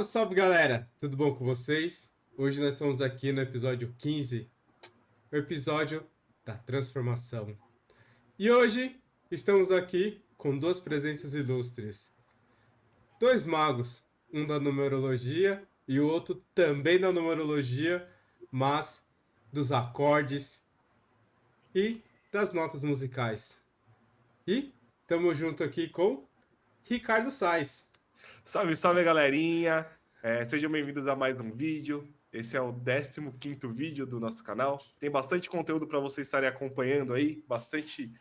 Salve galera, tudo bom com vocês? Hoje nós estamos aqui no episódio 15, o episódio da transformação. E hoje estamos aqui com duas presenças ilustres. Dois magos, um da numerologia e o outro também da numerologia, mas dos acordes e das notas musicais. E estamos junto aqui com Ricardo Sais. Salve, salve, galerinha! Sejam bem-vindos a mais um vídeo. Esse é o 15º vídeo do nosso canal. Tem bastante conteúdo para vocês estarem acompanhando aí, bastante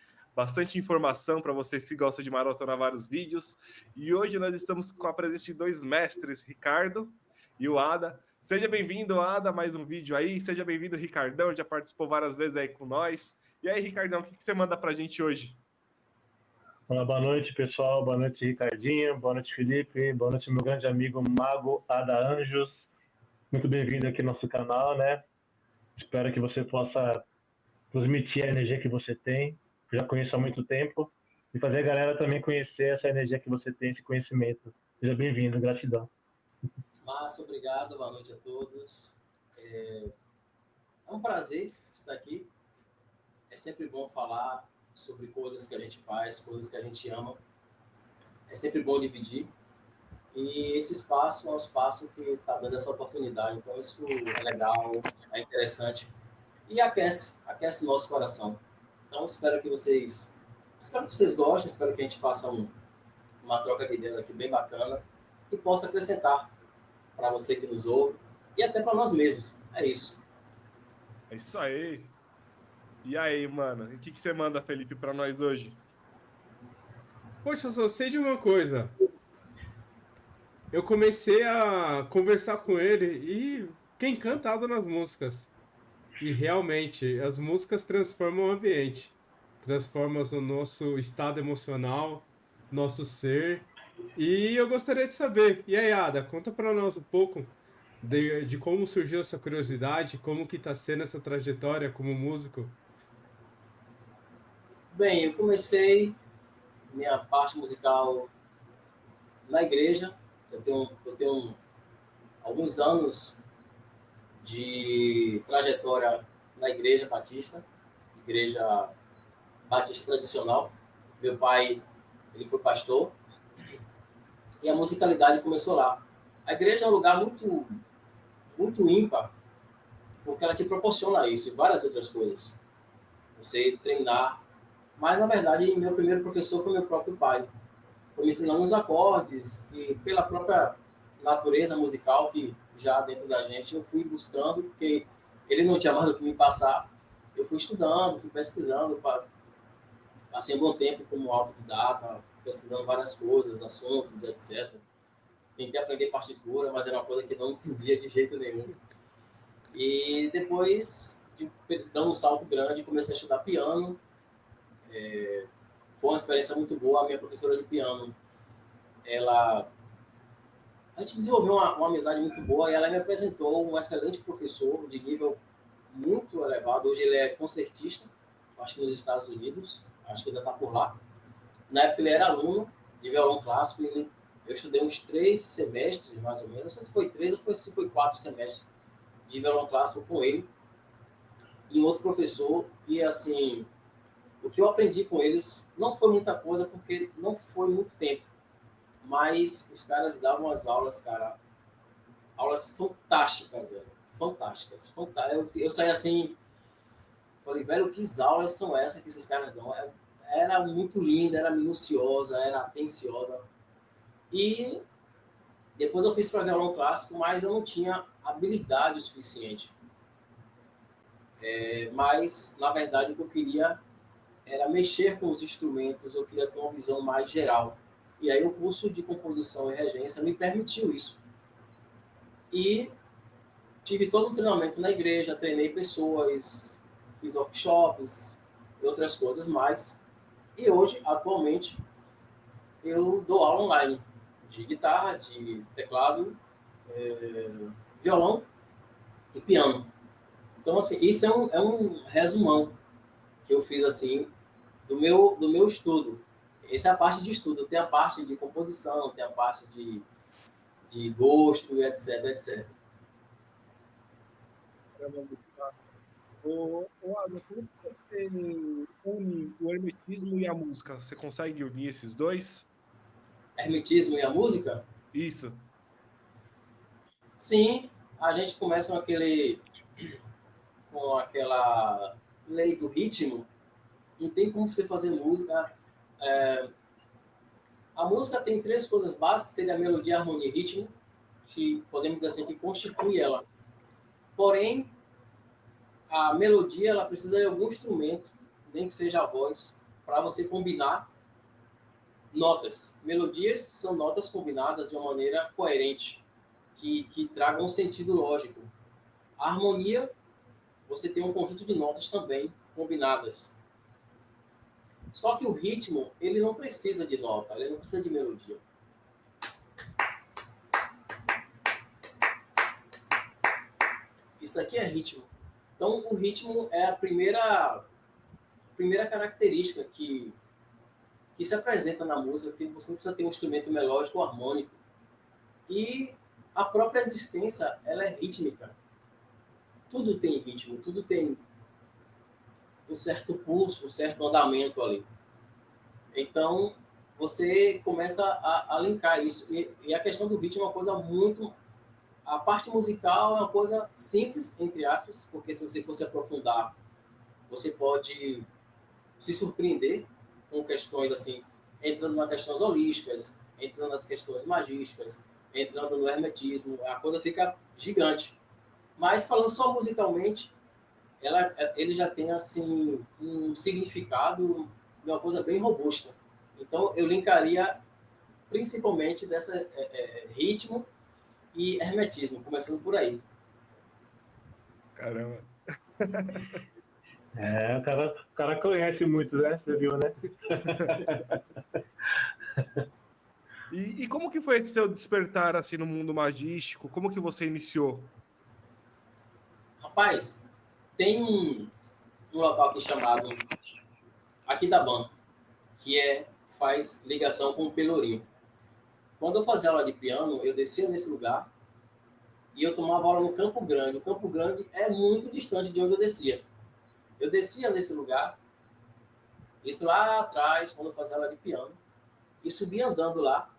informação para vocês que gostam de maratonar vários vídeos. E hoje nós estamos com a presença de dois mestres, Ricardo e o Ada. Seja bem-vindo, Ada, a mais um vídeo aí. Seja bem-vindo, Ricardão, já participou várias vezes aí com nós. E aí, Ricardão, o que você manda para a gente hoje? Olá, boa noite, pessoal. Boa noite, Ricardinho. Boa noite, Felipe. Boa noite, meu grande amigo Mago Ada Anjos. Muito bem-vindo aqui no nosso canal, né? Espero que você possa transmitir a energia que você tem, que eu já conheço há muito tempo, e fazer a galera também conhecer essa energia que você tem, esse conhecimento. Seja bem-vindo, gratidão. Márcio, obrigado. Boa noite a todos. É um prazer estar aqui. É sempre bom falar sobre coisas que a gente faz, coisas que a gente ama. É sempre bom dividir. E esse espaço é um espaço que está dando essa oportunidade. Então, isso é legal, é interessante. E aquece o nosso coração. Então, espero que vocês gostem, espero que a gente faça uma troca de ideias aqui bem bacana e possa acrescentar para você que nos ouve e até para nós mesmos. É isso. É isso aí. E aí, mano, o que você manda, Felipe, para nós hoje? Poxa, eu só sei de uma coisa. Eu comecei a conversar com ele e fiquei encantado nas músicas. E realmente, as músicas transformam o ambiente, transformam o nosso estado emocional, nosso ser. E eu gostaria de saber, e aí, Ada, conta para nós um pouco de como surgiu essa curiosidade, como que está sendo essa trajetória como músico. Bem, eu comecei minha parte musical na igreja. Eu tenho alguns anos de trajetória na igreja batista tradicional. Meu pai, ele foi pastor e a musicalidade começou lá. A igreja é um lugar muito ímpar, porque ela te proporciona isso e várias outras coisas. Você treinar. Mas, na verdade, meu primeiro professor foi meu próprio pai. Foi me ensinando os acordes e pela própria natureza musical que já dentro da gente eu fui buscando, porque ele não tinha mais o que me passar. Eu fui estudando, fui pesquisando, passei um bom tempo como autodidata, pesquisando várias coisas, assuntos, etc. Tentei aprender partitura, mas era uma coisa que não entendia de jeito nenhum. E depois, dando um salto grande, comecei a estudar piano. Foi uma experiência muito boa. A minha professora de piano, a gente desenvolveu uma amizade muito boa e ela me apresentou um excelente professor de nível muito elevado. Hoje ele é concertista, acho que nos Estados Unidos, acho que ainda está por lá. Na época ele era aluno de violão clássico e eu estudei uns 3 semestres, mais ou menos. Não sei se foi 3 ou se foi 4 semestres de violão clássico com ele. E um outro professor, e assim, o que eu aprendi com eles não foi muita coisa, porque não foi muito tempo. Mas os caras davam as aulas, cara, aulas fantásticas, velho. Fantásticas. Eu saí assim, falei, velho, que aulas são essas que esses caras dão? Era muito linda, era minuciosa, era atenciosa. E depois eu fiz para violão clássico, mas eu não tinha habilidade o suficiente. Mas, na verdade, o que eu queria era mexer com os instrumentos, eu queria ter uma visão mais geral. E aí o curso de composição e regência me permitiu isso. E tive todo um treinamento na igreja, treinei pessoas, fiz workshops e outras coisas mais. E hoje, atualmente, eu dou aula online de guitarra, de teclado, violão e piano. Então, assim, isso é um resumão que eu fiz, assim, do meu estudo. Essa é a parte de estudo. Tem a parte de composição, tem a parte de de gosto, etc, etc. Ada, como você une o hermetismo e a música? Você consegue unir esses dois? Hermetismo e a música? Isso. Sim, a gente começa com aquela lei do ritmo. Não tem como você fazer música. A música tem três coisas básicas, seria a melodia, harmonia e ritmo, que podemos dizer assim, que constitui ela. Porém, a melodia ela precisa de algum instrumento, nem que seja a voz, para você combinar notas. Melodias são notas combinadas de uma maneira coerente, que tragam um sentido lógico. A harmonia, você tem um conjunto de notas também combinadas. Só que o ritmo, ele não precisa de nota, ele não precisa de melodia. Isso aqui é ritmo. Então, o ritmo é a primeira característica que se apresenta na música, que você não precisa ter um instrumento melódico ou harmônico. E a própria existência, ela é rítmica. Tudo tem ritmo, tudo tem um certo pulso, um certo andamento ali. Então, você começa a linkar isso. E a questão do ritmo é uma coisa muito... A parte musical é uma coisa simples, entre aspas, porque se você fosse aprofundar, você pode se surpreender com questões assim, entrando nas questões holísticas, entrando nas questões magísticas, entrando no hermetismo, a coisa fica gigante. Mas falando só musicalmente, ele já tem assim um significado de uma coisa bem robusta. Então eu linkaria principalmente dessa ritmo e hermetismo, começando por aí. Caramba. O cara conhece muito, né? Você viu, né? E como que foi esse seu despertar assim no mundo magístico? Como que você iniciou? Rapaz, tem um local aqui chamado Aquidauana, que faz ligação com o Pelourinho. Quando eu fazia aula de piano, eu descia nesse lugar e eu tomava aula no Campo Grande. O Campo Grande é muito distante de onde eu descia. Eu descia nesse lugar, isso lá atrás, quando eu fazia aula de piano, e subia andando lá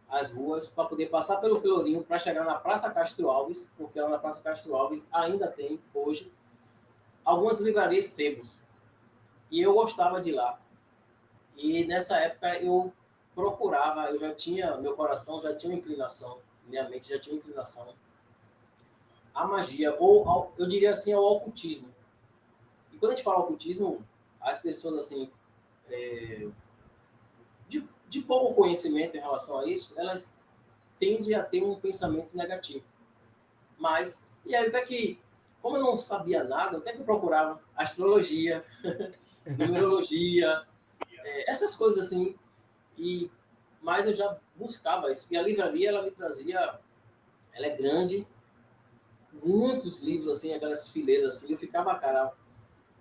as ruas para poder passar pelo Pelourinho para chegar na Praça Castro Alves, porque lá na Praça Castro Alves ainda tem, hoje, algumas livrarias sebos. E eu gostava de ir lá. E nessa época eu procurava, eu já tinha, meu coração já tinha uma inclinação, minha mente já tinha uma inclinação à magia, ou eu diria assim, ao ocultismo. E quando a gente fala ocultismo, as pessoas assim, de pouco conhecimento em relação a isso, elas tendem a ter um pensamento negativo. Mas, e aí o que é que, como eu não sabia nada, o que é que eu procurava? Astrologia, numerologia, essas coisas assim. Mas eu já buscava isso. E a livraria, ela me trazia, ela é grande, muitos livros assim, aquelas fileiras assim, eu ficava, cara,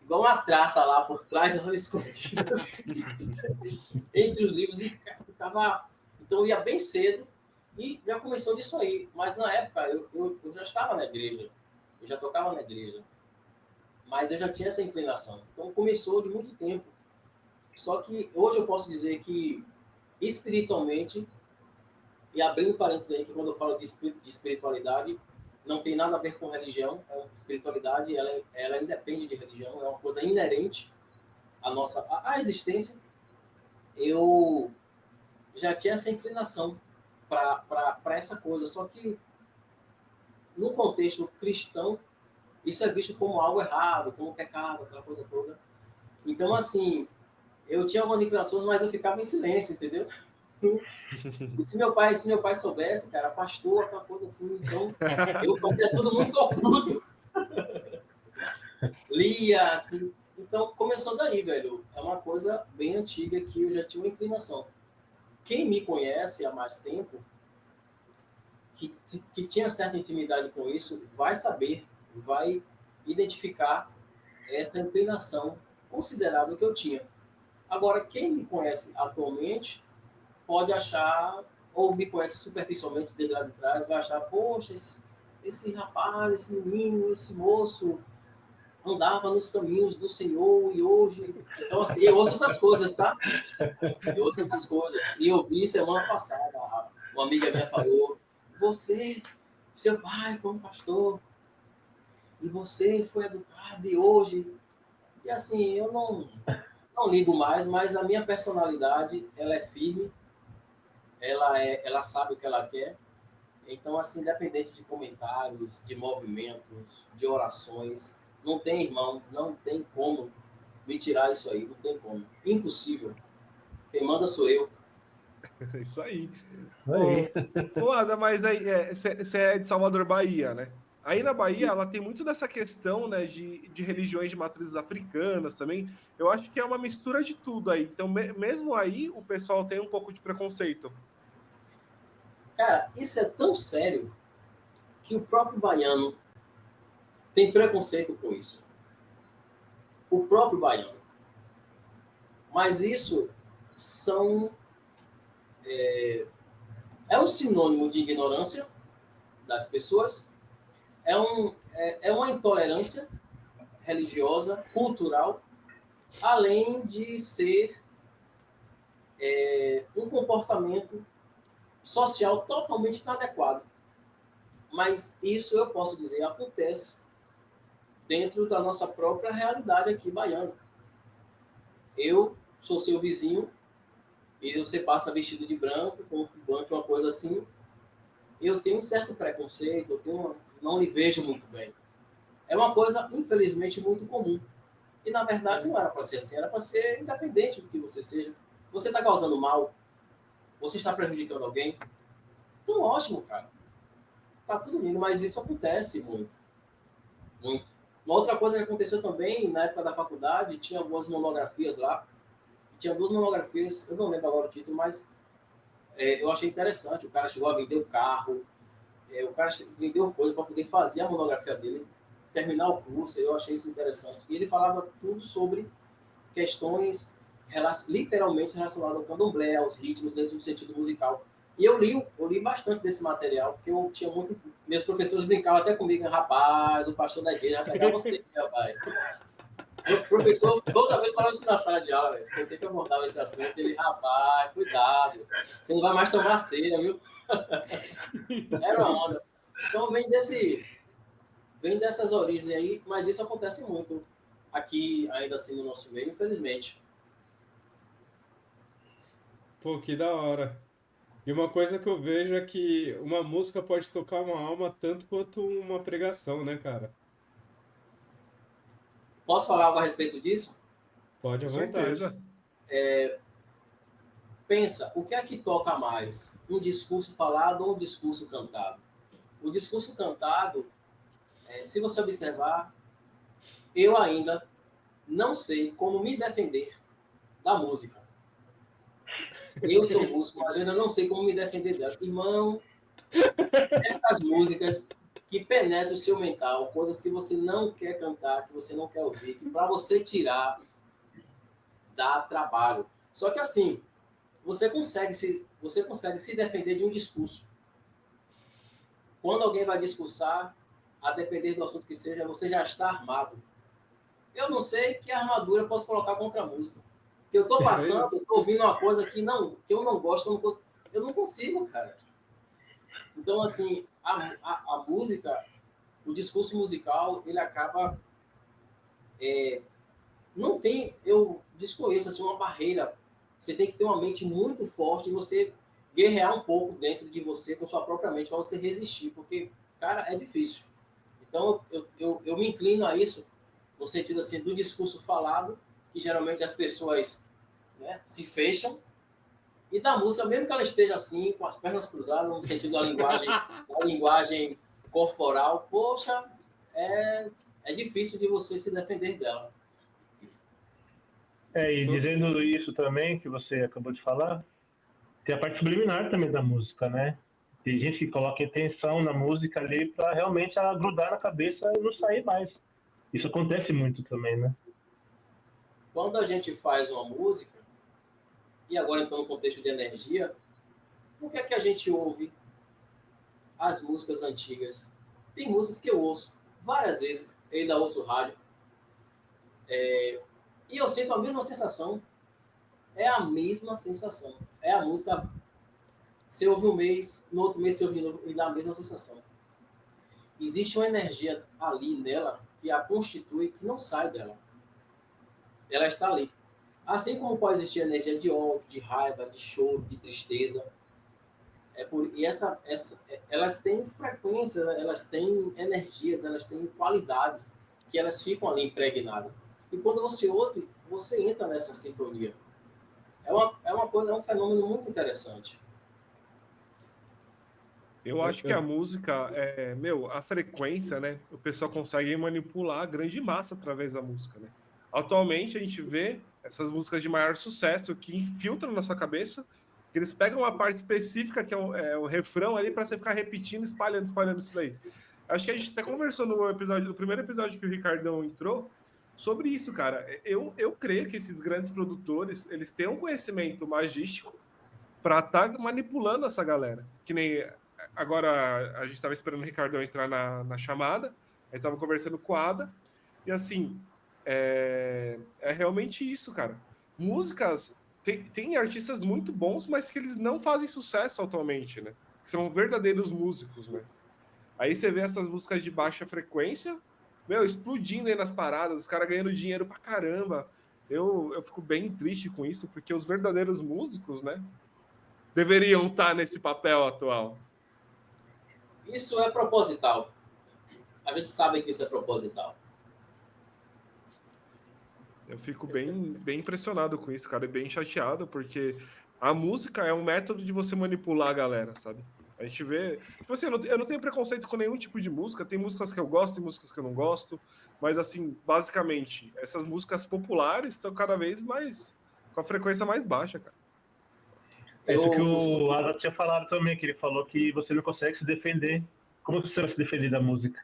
igual uma traça lá por trás, ela escondida assim, entre os livros e ficava... Então eu ia bem cedo e já começou disso aí. Mas na época eu já estava na igreja, eu já tocava na igreja, mas eu já tinha essa inclinação. Então começou de muito tempo. Só que hoje eu posso dizer que espiritualmente, e abrindo parênteses aí, que quando eu falo de espiritualidade, não tem nada a ver com religião. Espiritualidade, ela independe de religião, é uma coisa inerente à nossa à existência. Eu já tinha essa inclinação para essa coisa, só que no contexto cristão, isso é visto como algo errado, como pecado, aquela coisa toda. Então, assim, eu tinha algumas inclinações, mas eu ficava em silêncio, entendeu? E se meu pai soubesse, cara, pastor, aquela coisa assim, então eu fazia tudo muito oculto. Lia, assim. Então começou daí, velho. É uma coisa bem antiga que eu já tinha uma inclinação. Quem me conhece há mais tempo, que tinha certa intimidade com isso, vai saber, vai identificar essa inclinação considerável que eu tinha. Agora, quem me conhece atualmente pode achar ou me conhece superficialmente desde lá de trás, vai achar, poxa, esse rapaz, esse menino, esse moço andava nos caminhos do Senhor e hoje... Então, assim, eu ouço essas coisas, tá? Eu ouço essas coisas. E eu vi semana passada, uma amiga minha falou, seu pai foi um pastor, e você foi educado e hoje... E assim, eu não ligo mais, mas a minha personalidade, ela é firme, ela sabe o que ela quer. Então, assim, independente de comentários, de movimentos, de orações, não tem, irmão, não tem como me tirar isso aí, não tem como. Impossível. Quem manda sou eu. Isso aí. Aí. Ô, Ada, mas aí você é de Salvador, Bahia, né? Aí na Bahia, ela tem muito dessa questão, né, de religiões de matrizes africanas também. Eu acho que é uma mistura de tudo aí. Então, mesmo aí, o pessoal tem um pouco de preconceito. Cara, isso é tão sério que o próprio baiano tem preconceito com isso. O próprio baiano. Mas isso são... É um sinônimo de ignorância das pessoas, é uma intolerância religiosa, cultural, além de ser um comportamento social totalmente inadequado. Mas isso eu posso dizer acontece dentro da nossa própria realidade aqui baiana. Eu sou seu vizinho e você passa vestido de branco, com um turbante, uma coisa assim. Eu tenho um certo preconceito, não lhe vejo muito bem. É uma coisa, infelizmente, muito comum. E, na verdade, não era para ser assim, era para ser independente do que você seja. Você está causando mal? Você está prejudicando alguém? Então, ótimo, cara. Tá tudo lindo, mas isso acontece muito. Muito. Uma outra coisa que aconteceu também, na época da faculdade, tinha algumas monografias lá. Tinha 2 monografias, eu não lembro agora o título, mas eu achei interessante. O cara chegou a vender o carro, o cara vendeu coisa para poder fazer a monografia dele, terminar o curso, eu achei isso interessante. E ele falava tudo sobre questões literalmente relacionadas ao candomblé, aos ritmos dentro do sentido musical. E eu li bastante desse material, porque eu tinha muito... Meus professores brincavam até comigo, rapaz, o pastor da igreja vai pegar você, rapaz. O professor toda vez falava isso na sala de aula, velho. Eu sempre abordava esse assunto, ele, rapaz, cuidado, você não vai mais tomar ceia, viu? Era uma onda. Então vem dessas origens aí, mas isso acontece muito aqui, ainda assim, no nosso meio, infelizmente. Pô, que da hora. E uma coisa que eu vejo é que uma música pode tocar uma alma tanto quanto uma pregação, né, cara? Posso falar algo a respeito disso? Pode Com à vontade. certeza. Pensa, o que é que toca mais? Um discurso falado ou um discurso cantado? O discurso cantado, se você observar, eu ainda não sei como me defender da música. Eu sou músico, mas eu ainda não sei como me defender dela. Irmão, certas músicas que penetram o seu mental, coisas que você não quer cantar, que você não quer ouvir, que para você tirar dá trabalho. Só que assim, você consegue se defender de um discurso. Quando alguém vai discursar, a depender do assunto que seja, você já está armado. Eu não sei que armadura eu posso colocar contra a música. Que eu estou passando, eu estou ouvindo uma coisa que eu não gosto, eu não consigo, cara. Então, assim, a música, o discurso musical, ele acaba... não tem, eu desconheço, assim, uma barreira. Você tem que ter uma mente muito forte e você guerrear um pouco dentro de você, com sua própria mente, para você resistir, porque, cara, é difícil. Então, eu me inclino a isso, no sentido, assim, do discurso falado, que geralmente as pessoas, né, se fecham, e da música, mesmo que ela esteja assim, com as pernas cruzadas, no sentido da linguagem corporal, poxa, é difícil de você se defender dela. E dizendo isso também, que você acabou de falar, tem a parte subliminar também da música, né? Tem gente que coloca intenção na música ali para realmente ela grudar na cabeça e não sair mais. Isso acontece muito também, né? Quando a gente faz uma música, e agora então no contexto de energia, Por que é que a gente ouve as músicas antigas? Tem músicas que eu ouço várias vezes, eu ainda ouço rádio, e eu sinto a mesma sensação. É a mesma sensação. É a música. Você ouve um mês, no outro mês você ouve de novo e dá a mesma sensação. Existe uma energia ali nela que a constitui, que não sai dela. Ela está ali. Assim como pode existir energia de ódio, de raiva, de choro, de tristeza. Elas têm frequência, elas têm energias, elas têm qualidades que elas ficam ali impregnadas. E quando você ouve, você entra nessa sintonia. É um fenômeno muito interessante. Eu acho que a música, a frequência, né? O pessoal consegue manipular a grande massa através da música, né? Atualmente a gente vê essas músicas de maior sucesso que infiltram na sua cabeça, que eles pegam uma parte específica, que é o refrão ali, para você ficar repetindo, espalhando isso daí. Acho que a gente até conversou no primeiro episódio que o Ricardão entrou, sobre isso, cara. Eu creio que esses grandes produtores, eles têm um conhecimento magístico para estar manipulando essa galera. Que nem agora a gente estava esperando o Ricardão entrar na chamada, aí estava conversando com a Ada, e assim, é realmente isso, cara. Músicas, tem artistas muito bons, mas que eles não fazem sucesso atualmente, né? Que são verdadeiros músicos, né? Aí você vê essas músicas de baixa frequência, explodindo aí nas paradas, os caras ganhando dinheiro pra caramba. Eu fico bem triste com isso, porque os verdadeiros músicos, né, deveriam estar nesse papel atual. Isso é proposital. A gente sabe que isso é proposital. Eu fico bem impressionado com isso, cara, e bem chateado, porque a música é um método de você manipular a galera, sabe? A gente vê. Tipo assim, eu não tenho preconceito com nenhum tipo de música. Tem músicas que eu gosto, tem músicas que eu não gosto. Mas, assim, basicamente, essas músicas populares estão cada vez mais. Com a frequência mais baixa, cara. É isso que o Ada tinha falado também, que ele falou que você não consegue se defender. Como que você vai se defender da música?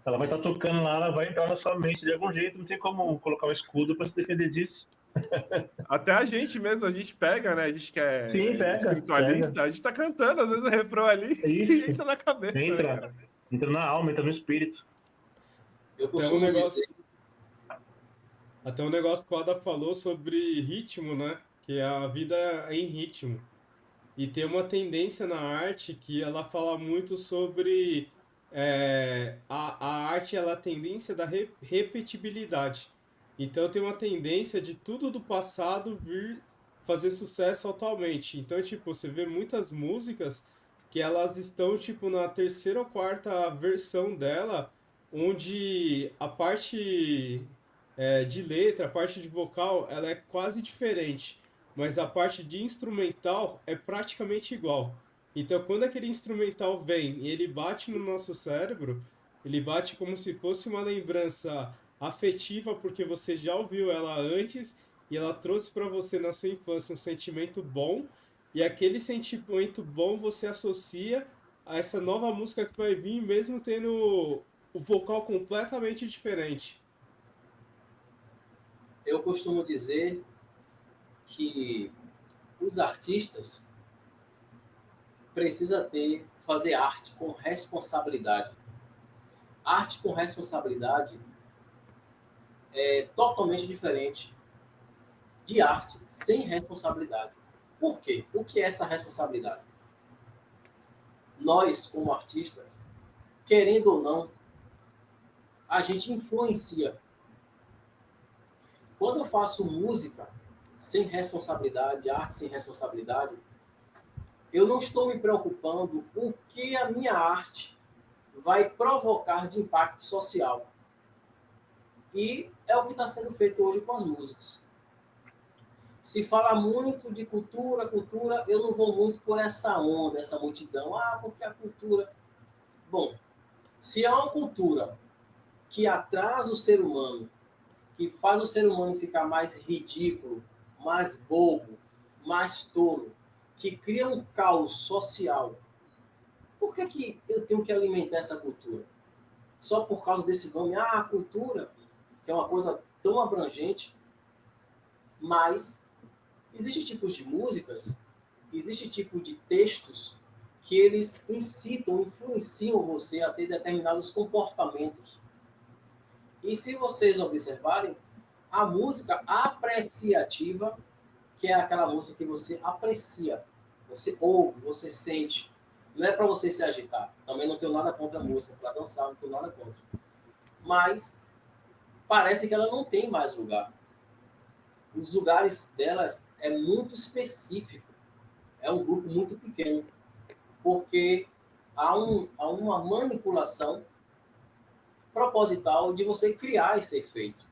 Ela vai estar tocando lá, ela vai entrar na sua mente de algum jeito, não tem como colocar um escudo para se defender disso. Até a gente mesmo, a gente pega, né? A gente que Sim, é pega. espiritualista, a gente tá cantando, às vezes, o refrão ali É e isso. entra na cabeça, né, cara? Entra na alma, entra no espírito. Eu Até costumo dizer. Até um negócio que o Ada falou sobre ritmo, né? Que a vida é em ritmo. E tem uma tendência na arte que ela fala muito sobre a arte, ela é a tendência da repetibilidade. Então tem uma tendência de tudo do passado vir fazer sucesso atualmente. Então, tipo, você vê muitas músicas que elas estão, tipo, na terceira ou quarta versão dela, onde a parte de letra, a parte de vocal, ela é quase diferente, mas a parte de instrumental é praticamente igual. Então, quando aquele instrumental vem e ele bate no nosso cérebro, ele bate como se fosse uma lembrança afetiva, porque você já ouviu ela antes e ela trouxe para você na sua infância um sentimento bom, e aquele sentimento bom você associa a essa nova música que vai vir, mesmo tendo o vocal completamente diferente. Eu costumo dizer que os artistas precisam fazer arte com responsabilidade. Arte com responsabilidade é totalmente diferente de arte sem responsabilidade. Por quê? O que é essa responsabilidade? Nós, como artistas, querendo ou não, a gente influencia. Quando eu faço música sem responsabilidade, arte sem responsabilidade, eu não estou me preocupando o que a minha arte vai provocar de impacto social. E é o que está sendo feito hoje com as músicas. Se fala muito de cultura, eu não vou muito por essa onda, essa multidão. Ah, porque a cultura... Bom, se é uma cultura que atrasa o ser humano, que faz o ser humano ficar mais ridículo, mais bobo, mais tolo, que cria um caos social, por que eu tenho que alimentar essa cultura? Só por causa desse nome, a cultura, que é uma coisa tão abrangente, mas existem tipos de músicas existe tipo de textos que eles incitam, influenciam você a ter determinados comportamentos. E se vocês observarem, a música apreciativa, que é aquela música que você aprecia, você ouve, você sente, não é para você se agitar. Também não tenho nada contra a música, para dançar, não tenho nada contra. Mas parece que ela não tem mais lugar. Os lugares delas é muito específico. É um grupo muito pequeno. Porque há uma manipulação proposital de você criar esse efeito.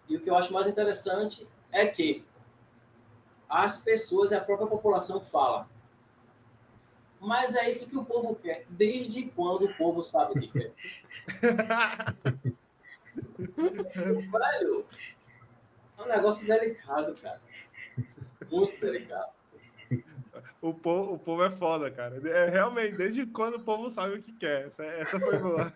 E o que eu acho mais interessante é que as pessoas e a própria população falam. Mas é isso que o povo quer. Desde quando o povo sabe o que quer? Velho, é um negócio delicado, cara. Muito delicado. O povo é foda, cara. É, realmente, desde quando o povo sabe o que quer. Essa foi boa.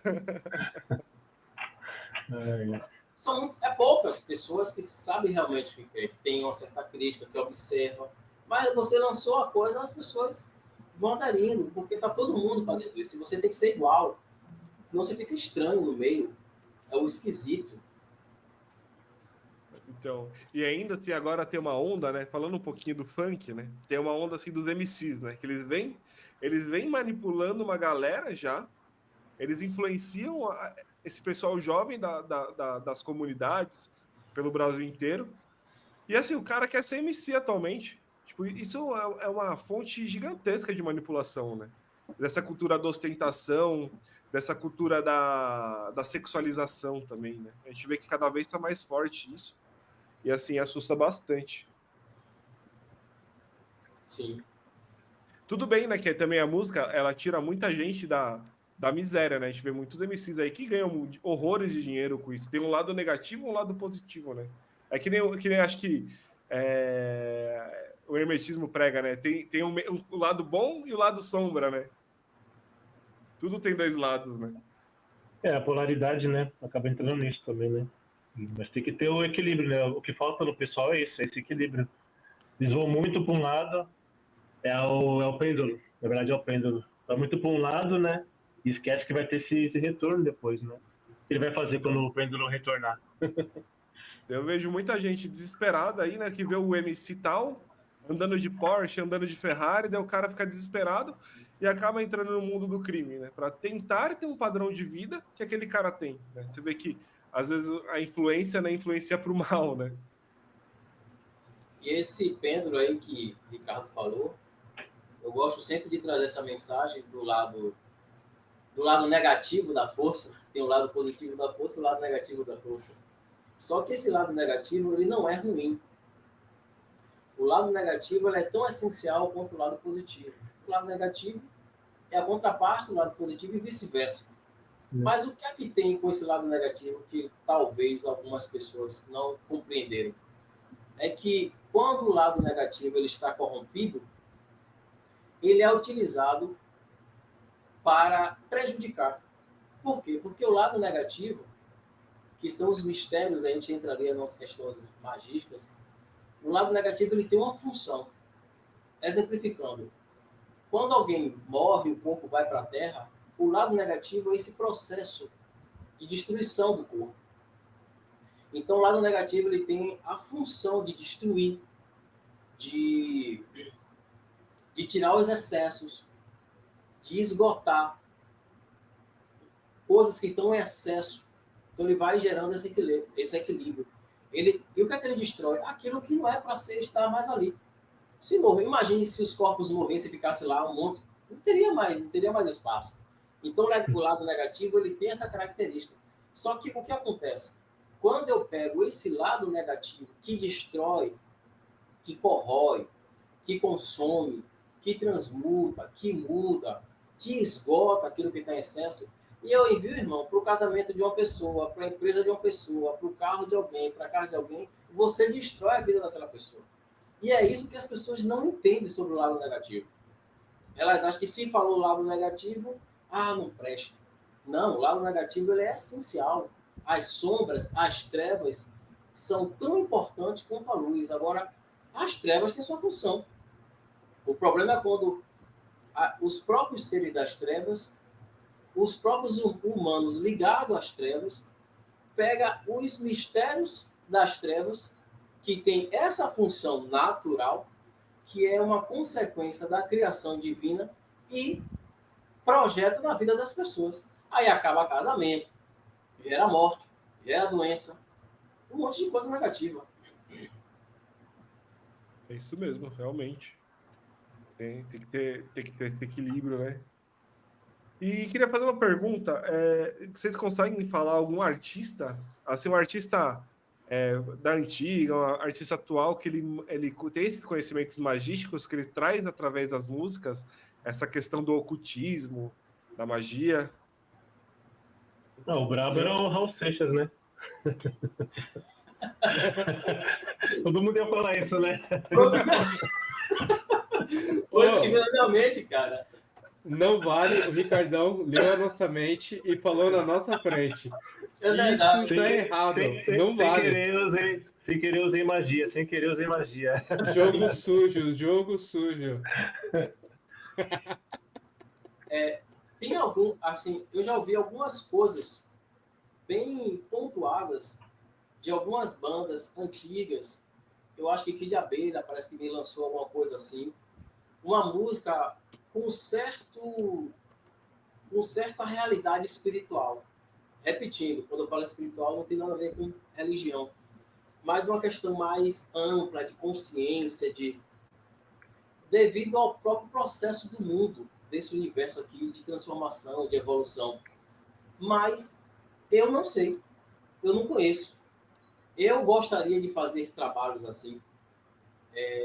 É poucas pessoas que sabem realmente o que quer, que têm uma certa crítica, que observam. Mas você lançou a coisa, as pessoas vão aderindo, porque tá todo mundo fazendo isso. E você tem que ser igual. Senão você fica estranho no meio. É o esquisito. Então, e ainda assim, agora tem uma onda, né? Falando um pouquinho do funk, né? Tem uma onda assim dos MCs, né? Que eles vêm manipulando uma galera já. Eles influenciam esse pessoal jovem das comunidades pelo Brasil inteiro. E assim, o cara quer ser MC atualmente. Tipo, isso é uma fonte gigantesca de manipulação, né? Dessa cultura da ostentação, dessa cultura da sexualização também, né? A gente vê que cada vez está mais forte isso. E assim, assusta bastante. Sim. Tudo bem, né? Que também a música, ela tira muita gente da miséria, né? A gente vê muitos MCs aí que ganham horrores de dinheiro com isso. Tem um lado negativo e um lado positivo, né? É que nem acho que o hermetismo prega, né? Tem um lado bom e o lado sombra, né? Tudo tem dois lados, né? A polaridade, né? Acaba entrando nisso também, né? Mas tem que ter o equilíbrio, né? O que falta no pessoal é isso, é esse equilíbrio. Eles vão muito para um lado, é o pêndulo. Na verdade, é o pêndulo. Vai muito para um lado, né? E esquece que vai ter esse retorno depois, né? O que ele vai fazer quando o pêndulo retornar? Eu vejo muita gente desesperada aí, né? Que vê o MC tal andando de Porsche, andando de Ferrari, daí o cara fica desesperado e acaba entrando no mundo do crime, né? Para tentar ter um padrão de vida que aquele cara tem, né? Você vê que às vezes a influência, né, influencia para o mal, né? E esse pêndulo aí que o Ricardo falou, eu gosto sempre de trazer essa mensagem do lado negativo da força. Tem o lado positivo da força e o lado negativo da força. Só que esse lado negativo, ele não é ruim. O lado negativo ele é tão essencial quanto o lado positivo. O lado negativo é a contraparte do lado positivo e vice-versa. Mas o que é que tem com esse lado negativo que talvez algumas pessoas não compreenderam? É que quando o lado negativo ele está corrompido, ele é utilizado para prejudicar. Por quê? Porque o lado negativo, que são os mistérios, a gente entraria nas questões magísticas, o lado negativo ele tem uma função. Exemplificando, quando alguém morre, o corpo vai para a terra, o lado negativo é esse processo de destruição do corpo. Então, o lado negativo ele tem a função de destruir, de tirar os excessos, de esgotar coisas que estão em excesso. Então, ele vai gerando esse equilíbrio. E o que é que ele destrói? Aquilo que não é para estar mais ali. Se morrer, imagine se os corpos morressem e ficassem lá um monte, não teria mais espaço. Então, o lado negativo ele tem essa característica. Só que o que acontece? Quando eu pego esse lado negativo que destrói, que corrói, que consome, que transmuta, que muda, que esgota aquilo que está em excesso, e eu envio, irmão, para o casamento de uma pessoa, para a empresa de uma pessoa, para o carro de alguém, para a casa de alguém, você destrói a vida daquela pessoa. E é isso que as pessoas não entendem sobre o lado negativo. Elas acham que se falou o lado negativo, não presta. Não, o lado negativo ele é essencial. As sombras, as trevas são tão importantes quanto a luz. Agora, as trevas têm sua função. O problema é quando os próprios seres das trevas, os próprios humanos ligados às trevas, pega os mistérios das trevas, que tem essa função natural, que é uma consequência da criação divina, e projeta na vida das pessoas. Aí acaba casamento, gera morte, gera doença, um monte de coisa negativa. É isso mesmo, realmente. Tem que ter esse equilíbrio, né? E queria fazer uma pergunta. Vocês conseguem falar algum artista, assim, um artista da antiga, um artista atual, que ele tem esses conhecimentos magísticos que ele traz através das músicas, essa questão do ocultismo, da magia? Não, o brabo era o Raul Seixas, né? Todo mundo ia falar isso, né? Coisa que vem na minha mente, cara. Não vale, o Ricardão leu a nossa mente e falou na nossa frente. É verdade. Isso tá errado, não Sem vale. querer usei magia, sem querer usei magia. Jogo sujo, jogo sujo. Tem algum, assim, eu já ouvi algumas coisas bem pontuadas de algumas bandas antigas. Eu acho que Kid de Abelha parece que me lançou alguma coisa assim. Uma música com certa realidade espiritual. Repetindo, quando eu falo espiritual, não tem nada a ver com religião, mas uma questão mais ampla de consciência, devido ao próprio processo do mundo, desse universo aqui de transformação, de evolução. Mas eu não sei, eu não conheço. Eu gostaria de fazer trabalhos assim.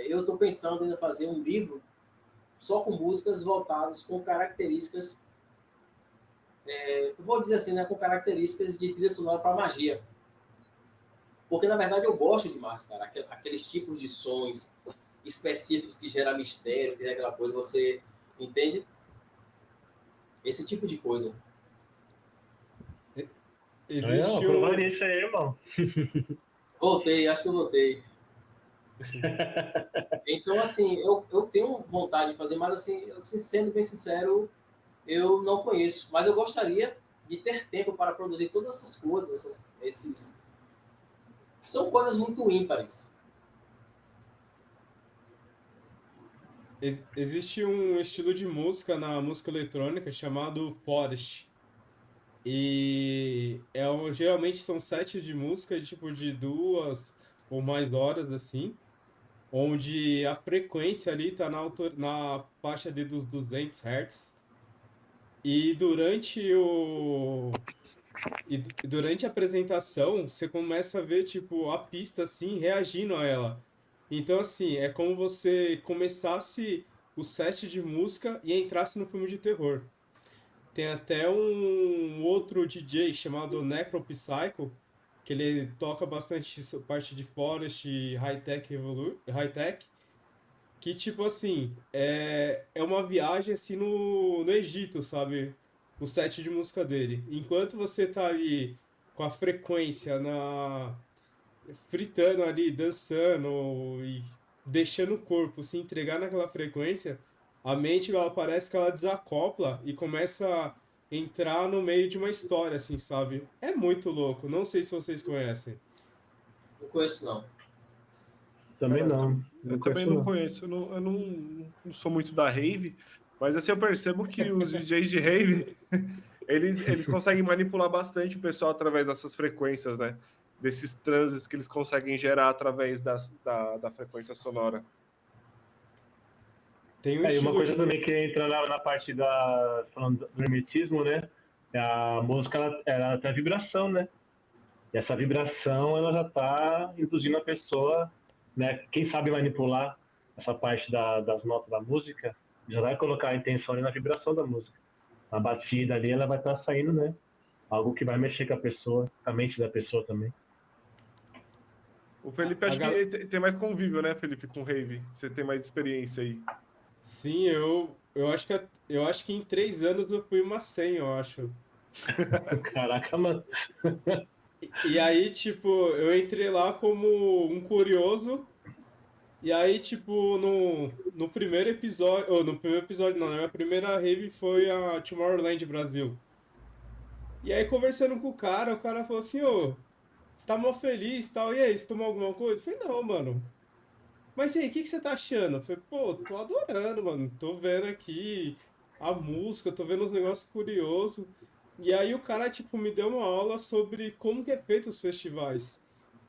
Eu estou pensando em fazer um livro só com músicas voltadas com características, eu vou dizer assim, né, com características de trilha sonora para magia. Porque, na verdade, eu gosto demais, cara. Aqueles tipos de sons específicos que geram mistério, que é aquela coisa, você entende? Esse tipo de coisa. Existe Provaria isso aí, irmão. Voltei, acho que eu voltei. Então, assim, eu tenho vontade de fazer, mas, assim, sendo bem sincero, eu não conheço. Mas eu gostaria de ter tempo para produzir todas essas coisas, esses... São coisas muito ímpares. Existe um estilo de música na música eletrônica chamado Forest. E geralmente são sets de música tipo de 2 ou mais horas assim, onde a frequência ali está na faixa dos 200 Hz. E durante a apresentação, você começa a ver tipo a pista assim reagindo a ela. Então assim, é como você começasse o set de música e entrasse no filme de terror. Tem até um outro DJ chamado Necropsycho, que ele toca bastante parte de Forest e High-Tech, que tipo assim, é uma viagem assim no Egito, sabe? O set de música dele. Enquanto você tá ali com a frequência fritando ali, dançando e deixando o corpo se entregar naquela frequência, a mente ela parece que ela desacopla e começa a entrar no meio de uma história, assim, sabe? É muito louco. Não sei se vocês conhecem. Não conheço, não. Também não. Eu também não conheço. Eu não sou muito da rave, mas assim eu percebo que os DJs de rave eles conseguem manipular bastante o pessoal através dessas frequências, né? Desses transes que eles conseguem gerar através da frequência sonora. Tem um E uma estilo coisa de... também que entra na parte falando do hermetismo, né? A música ela tem a vibração, né? E essa vibração ela já está induzindo a pessoa, né? Quem sabe manipular essa parte das notas da música já vai colocar a intenção ali na vibração da música. A batida ali ela vai estar saindo, né? Algo que vai mexer com a pessoa, com a mente da pessoa também. O Felipe acho que tem mais convívio, né, Felipe, com rave. Você tem mais experiência aí. Sim, eu acho que em 3 anos eu fui uma 100, eu acho. Caraca, mano. E aí, tipo, eu entrei lá como um curioso E aí, tipo, no primeiro episódio, ou no primeiro episódio não, né? A primeira rave foi a Tomorrowland Brasil. E aí, conversando com o cara falou assim, ô, você tá mó feliz e tal, e aí, você tomou alguma coisa? Eu falei, não, mano. Mas e aí, o que que você tá achando? Eu falei, pô, tô adorando, mano. Tô vendo aqui a música, tô vendo uns negócios curiosos. E aí o cara, tipo, me deu uma aula sobre como que é feito os festivais.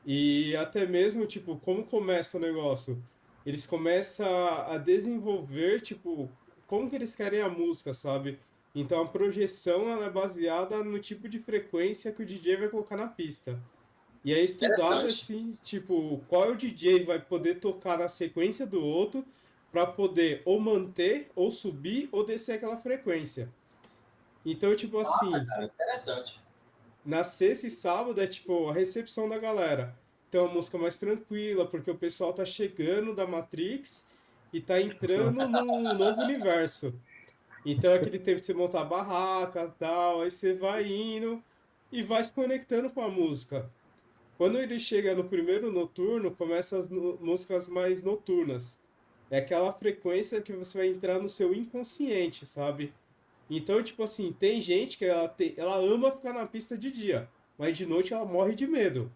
E até mesmo, tipo, como começa o negócio. Eles começam a desenvolver, tipo, como que eles querem a música, sabe? Então a projeção, ela é baseada no tipo de frequência que o DJ vai colocar na pista. E é estudado Interessante. assim, tipo, qual é o DJ vai poder tocar na sequência do outro para poder ou manter, ou subir, ou descer aquela frequência. Então, tipo Nossa, assim, cara, interessante. na sexta e sábado é tipo a recepção da galera. Então, a música mais tranquila, porque o pessoal tá chegando da Matrix e tá entrando num novo universo. Então, é aquele tempo de você montar a barraca, tal, aí você vai indo e vai se conectando com a música. Quando ele chega no primeiro noturno, começa as músicas mais noturnas. É aquela frequência que você vai entrar no seu inconsciente, sabe? Então, tipo assim, tem gente que ela ama ficar na pista de dia, mas de noite ela morre de medo.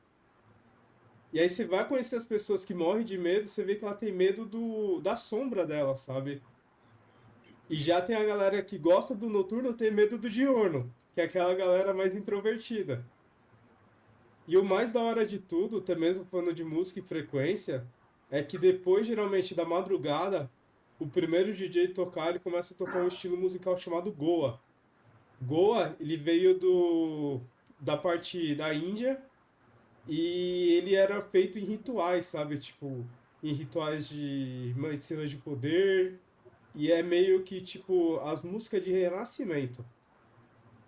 E aí você vai conhecer as pessoas que morrem de medo, você vê que ela tem medo da sombra dela, sabe? E já tem a galera que gosta do noturno, tem medo do diurno, que é aquela galera mais introvertida. E o mais da hora de tudo, até mesmo falando de música e frequência, é que depois, geralmente, da madrugada, o primeiro DJ tocar, ele começa a tocar um estilo musical chamado Goa. Goa, ele veio da parte da Índia e ele era feito em rituais, sabe? Tipo, em rituais de medicina de poder. E é meio que, tipo, as músicas de renascimento.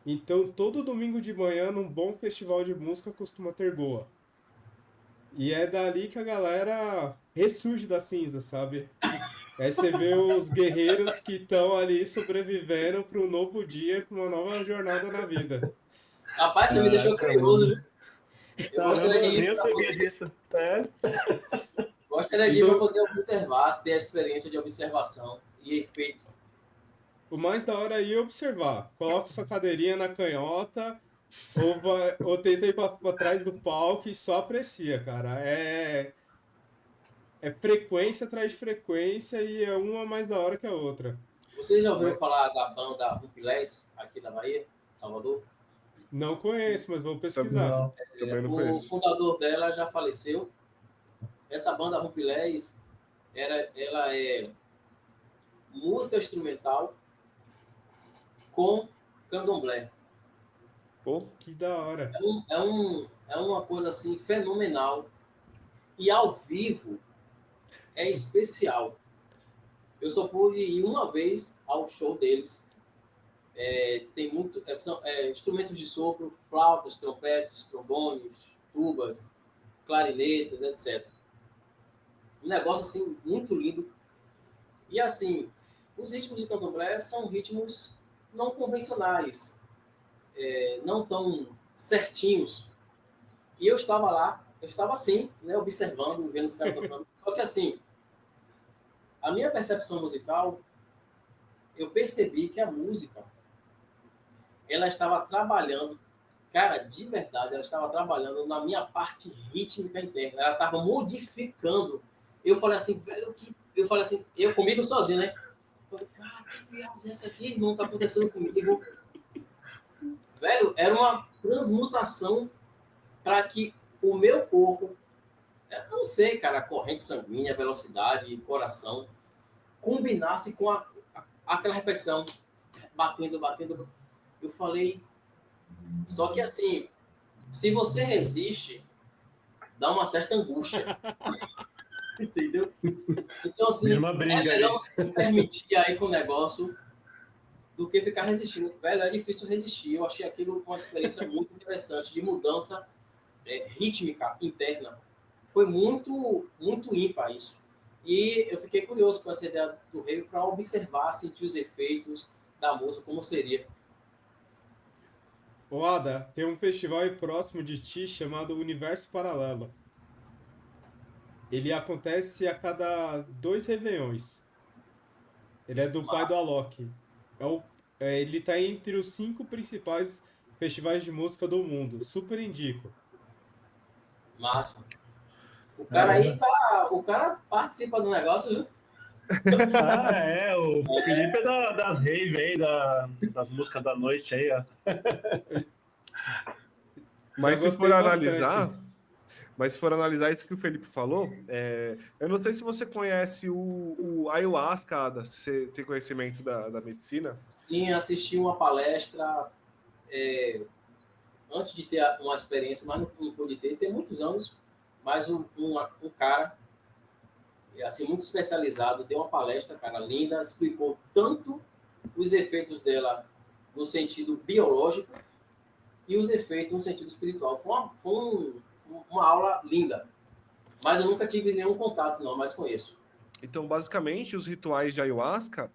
Então, todo domingo de manhã, num bom festival de música, costuma ter Goa. E é dali que a galera ressurge da cinza, sabe? Aí você vê os guerreiros que estão ali sobrevivendo para um novo dia, para uma nova jornada na vida. Rapaz, você me deixou Caraca, curioso, mano. viu? Eu gostaria de Caramba, nem ir eu para sabia poder, disso. É. gostaria de ir para Então, poder observar, ter a experiência de observação e efeito. o mais da hora aí é observar. Coloca sua cadeirinha na canhota ou tenta ir para trás do palco e só aprecia, cara. É frequência atrás de frequência e é uma mais da hora que a outra. Vocês já ouviram Mas falar da banda Rumpilés, aqui da Bahia, Salvador? Não conheço, mas vou pesquisar. Não. também não O conheço. fundador dela já faleceu. Essa banda Rumpilés, ela é música instrumental com candomblé. Pô, Que da hora. É uma coisa assim fenomenal. E ao vivo é especial. Eu só pude ir uma vez ao show deles. Tem muito, são instrumentos de sopro, flautas, trompetes, trombones, tubas, clarinetas, etc. Um negócio assim muito lindo. E assim, os ritmos de candomblé são ritmos não convencionais, não tão certinhos. E eu estava lá, eu estava assim, né, observando, vendo os caras tocando. Só que assim, a minha percepção musical, eu percebi que a música, ela estava trabalhando, cara, de verdade, ela estava trabalhando na minha parte rítmica interna. Ela estava modificando. Eu falei assim, velho, eu falei assim, eu comigo sozinho, né? Eu falei, cara, que viagem é essa aqui, irmão, tá acontecendo comigo? Velho, era uma transmutação para que o meu corpo, eu não sei, cara, a corrente sanguínea, a velocidade, coração, combinasse com aquela repetição, batendo, batendo. Eu falei, só que assim, se você resiste, dá uma certa angústia, entendeu? Então, Vira assim, uma é briga melhor ali. você se permitir aí com o negócio do que ficar resistindo. Velho, é difícil resistir. Eu achei aquilo uma experiência muito interessante de mudança rítmica interna. Foi muito, muito ímpar isso. E eu fiquei curioso com essa ideia do rei para observar, sentir os efeitos da música, como seria. Ô, Ada, tem um festival aí próximo de ti chamado Universo Paralelo. ele acontece a cada 2 Réveillões. Ele é do pai do Massa. Alok. Ele tá entre os 5 principais festivais de música do mundo. Super indico. Massa. O cara aí tá. O cara participa do negócio, viu? O Felipe é das raves aí, das músicas da noite aí, ó. Mas Já se for gostei analisar, bastante. isso que o Felipe falou, eu não sei se você conhece o ayahuasca, Ada, se você tem conhecimento da medicina. Sim, assisti uma palestra antes de ter uma experiência, mas não pude ter. Tem muitos anos, mas um cara assim, muito especializado deu uma palestra, cara, linda, explicou tanto os efeitos dela no sentido biológico e os efeitos no sentido espiritual. Foi uma aula linda. Mas eu nunca tive nenhum contato, não, mas conheço. Então, basicamente, os rituais de ayahuasca,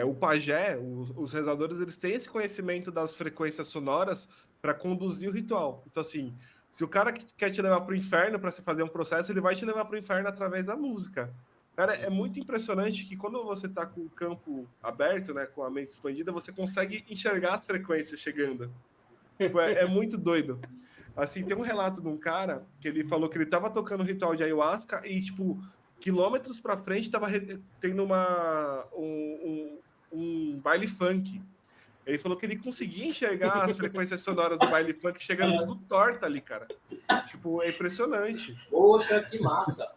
o pajé, os rezadores, eles têm esse conhecimento das frequências sonoras para conduzir o ritual. Então, assim, se o cara quer te levar para o inferno para você fazer um processo, ele vai te levar para o inferno através da música. Cara, é muito impressionante que quando você está com o campo aberto, né, com a mente expandida, você consegue enxergar as frequências chegando. Tipo, é muito doido. Assim, tem um relato de um cara que ele falou que ele estava tocando ritual de ayahuasca e, tipo, quilômetros para frente estava tendo um baile funk. Ele falou que ele conseguia enxergar as frequências sonoras do baile funk chegando tudo torta ali, cara. Tipo, é impressionante. Poxa, que massa!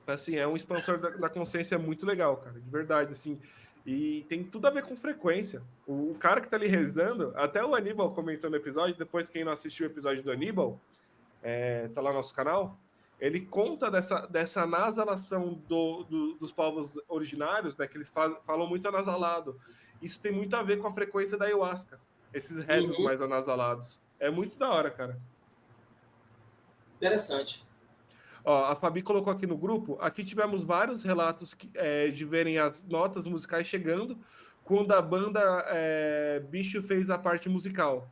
Assim, é um expansor da consciência muito legal, cara, de verdade, assim. E tem tudo a ver com frequência. O cara que tá ali rezando, até o Aníbal comentou no episódio, depois quem não assistiu o episódio do Aníbal, tá lá no nosso canal, ele conta dessa nasalação dos povos originários, né, que eles falam muito anasalado. Isso tem muito a ver com a frequência da ayahuasca, esses rezos mais anasalados. É muito da hora, cara. Interessante. Ó, a Fabi colocou aqui no grupo, aqui tivemos vários relatos de verem as notas musicais chegando quando a banda Bicho fez a parte musical.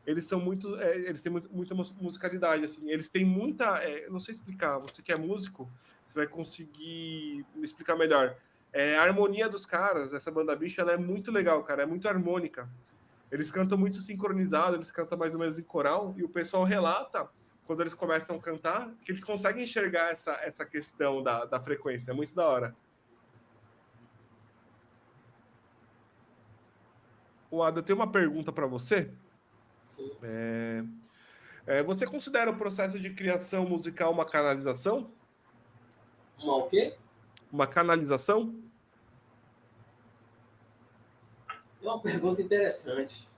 Eles são eles têm muita musicalidade, assim, eles têm muita, não sei explicar, você que é músico, você vai conseguir me explicar melhor. A harmonia dos caras, essa banda Bicho, ela é muito legal, cara, é muito harmônica. Eles cantam muito sincronizado, eles cantam mais ou menos em coral, e o pessoal relata, quando eles começam a cantar, que eles conseguem enxergar essa questão da frequência, é muito da hora. O Ada, eu tenho uma pergunta para você. Sim. Você considera o processo de criação musical uma canalização? Uma o quê? Uma canalização? É uma pergunta interessante.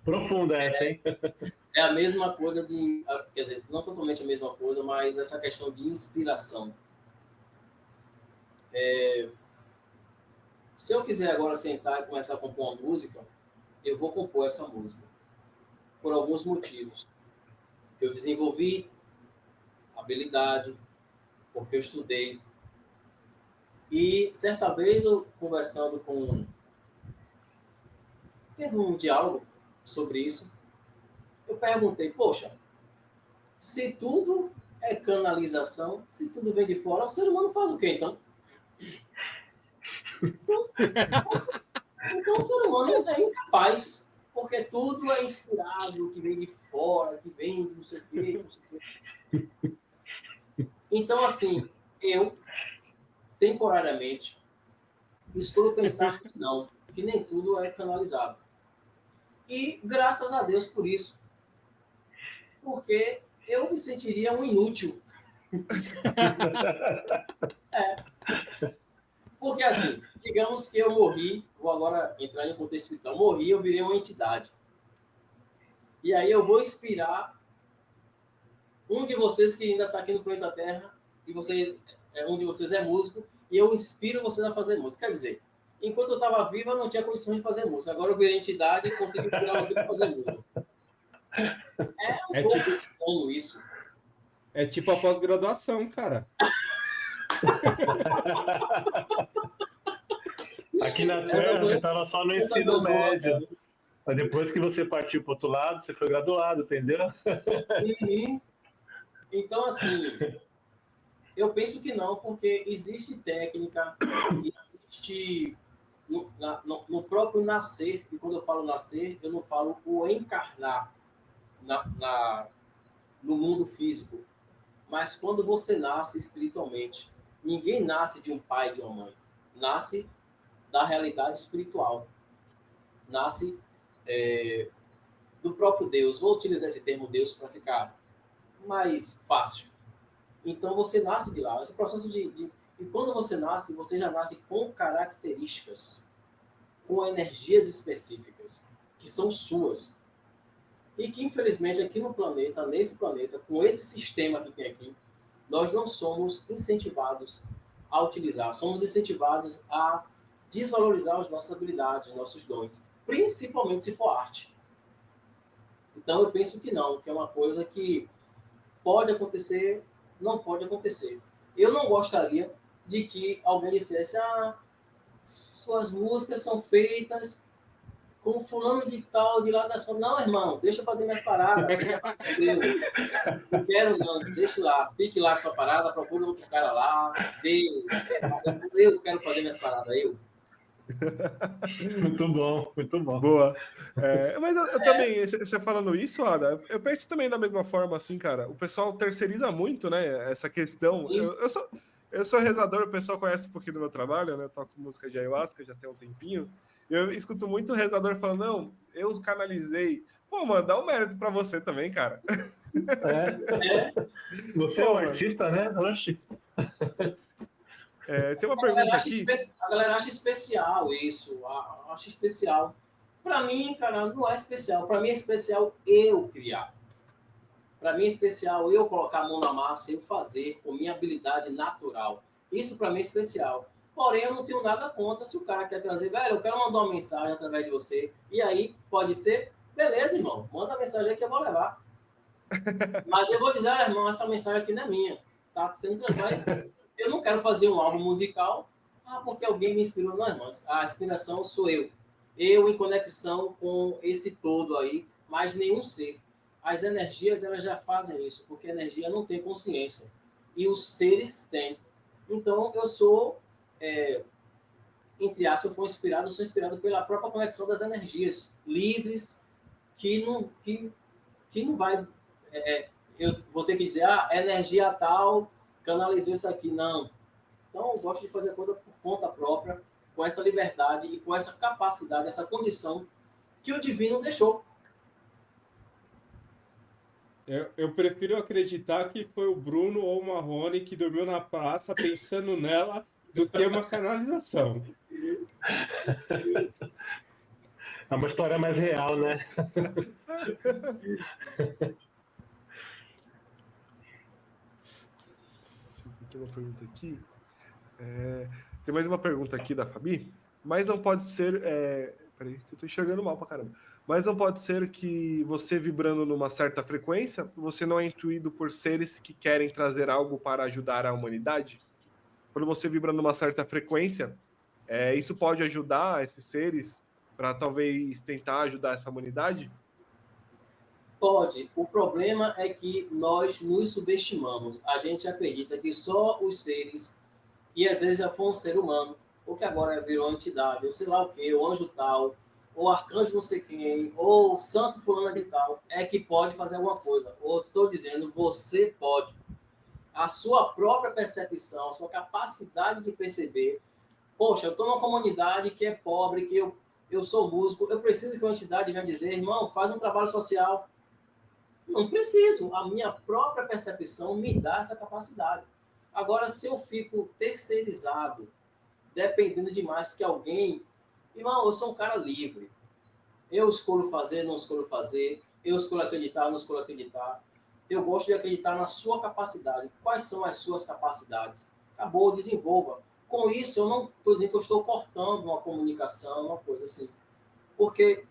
Profunda essa, hein? É a mesma coisa quer dizer, não totalmente a mesma coisa, mas essa questão de inspiração. Se eu quiser agora sentar e começar a compor uma música, eu vou compor essa música. Por alguns motivos. Eu desenvolvi habilidade, porque eu estudei. E certa vez eu conversando tendo um diálogo sobre isso, eu perguntei, poxa, se tudo é canalização, se tudo vem de fora, o ser humano faz o quê, então? Então o ser humano é incapaz, porque tudo é inspirado, que vem de fora, que vem de não sei o quê, não sei o quê. Então, assim, eu, temporariamente, escolho pensar que não, que nem tudo é canalizado. E graças a Deus por isso, porque eu me sentiria um inútil. Porque assim, digamos que eu morri, vou agora entrar em um contexto espiritual, morri, eu virei uma entidade. E aí eu vou inspirar um de vocês que ainda está aqui no planeta Terra, e um de vocês é músico, e eu inspiro vocês a fazer música. Quer dizer, enquanto eu estava viva, eu não tinha condições de fazer música. Agora eu virei entidade e consigo inspirar você para fazer música. É um pouco estranho isso. É tipo a pós-graduação, cara. Aqui na Terra você estava só no ensino médio. Mas depois que você partiu para o outro lado, você foi graduado, entendeu? Uhum. Então, assim, eu penso que não, porque existe técnica, existe no próprio nascer, e quando eu falo nascer, eu não falo o encarnar no mundo físico, mas quando você nasce espiritualmente. Ninguém nasce de um pai e de uma mãe, nasce da realidade espiritual, nasce do próprio Deus. Vou utilizar esse termo Deus para ficar mais fácil. Então você nasce de lá. Esse processo e quando você nasce, você já nasce com características, com energias específicas, que são suas. E que, infelizmente, aqui no planeta, nesse planeta, com esse sistema que tem aqui, nós não somos incentivados a utilizar. Somos incentivados a desvalorizar as nossas habilidades, nossos dons. Principalmente se for arte. Então, eu penso que não, que é uma coisa que pode acontecer, não pode acontecer. Eu não gostaria de que alguém dissesse: suas músicas são feitas com fulano de tal, de lá das... Não, irmão, deixa eu fazer minhas paradas. Não quero, não, deixa lá. Fique lá com sua parada, procura outro cara lá. Eu quero fazer minhas paradas, eu. Muito bom, muito bom. Boa. Mas eu também, você falando isso, Ada, eu penso também da mesma forma, assim, cara. O pessoal terceiriza muito, né? Essa questão. Eu sou rezador, o pessoal conhece um pouquinho do meu trabalho, né? Eu toco música de ayahuasca já tem um tempinho. Eu escuto muito rezador falando: não, eu canalizei. Pô, mano, dá um mérito pra você também, cara. Você é um artista, né? Oxi. Tem uma pergunta aqui. A galera acha especial isso. Acha especial. Para mim, cara, não é especial. Para mim é especial eu criar. Para mim é especial eu colocar a mão na massa, eu fazer com minha habilidade natural. Isso para mim é especial. Porém, eu não tenho nada contra se o cara quer trazer, velho, eu quero mandar uma mensagem através de você. E aí, pode ser, beleza, irmão, manda a mensagem aí que eu vou levar. Mas eu vou dizer, irmão, essa mensagem aqui não é minha. Tá sendo mas eu não quero fazer um álbum musical porque alguém me inspirou. Não, irmão, a inspiração sou eu. Eu em conexão com esse todo aí, mas nenhum ser. As energias, elas já fazem isso, porque a energia não tem consciência. E os seres têm. Então, eu sou, entre aspas, eu sou inspirado pela própria conexão das energias livres, que não vai... eu vou ter que dizer, energia tal canalizou isso aqui. Não. Então, eu gosto de fazer coisa por conta própria, com essa liberdade e com essa capacidade, essa condição que o divino deixou. Eu prefiro acreditar que foi o Bruno ou o Marrone que dormiu na praça pensando nela do que uma canalização. É uma história mais real, né? Tem uma pergunta aqui. Tem mais uma pergunta aqui da Fabi. Mas não pode ser... Peraí, que eu tô enxergando mal pra caramba. Mas não pode ser que você vibrando numa certa frequência, você não é intuído por seres que querem trazer algo para ajudar a humanidade? Quando você vibra numa certa frequência, isso pode ajudar esses seres para talvez tentar ajudar essa humanidade? Pode. O problema é que nós nos subestimamos. A gente acredita que só os seres, e às vezes já foi um ser humano, ou que agora virou entidade, ou sei lá o quê, o anjo tal, ou arcanjo não sei quem, ou santo fulano de tal, é que pode fazer alguma coisa. Ou estou dizendo, você pode. A sua própria percepção, a sua capacidade de perceber. Poxa, eu estou numa comunidade que é pobre, que eu sou músico, eu preciso que uma entidade venha dizer, irmão, faz um trabalho social. Não preciso. A minha própria percepção me dá essa capacidade. Agora, se eu fico terceirizado, dependendo demais que alguém... Irmão, eu sou um cara livre. Eu escolho fazer, não escolho fazer. Eu escolho acreditar, não escolho acreditar. Eu gosto de acreditar na sua capacidade. Quais são as suas capacidades? Acabou, desenvolva. Com isso, eu não estou dizendo que eu estou cortando uma comunicação, uma coisa assim. Porque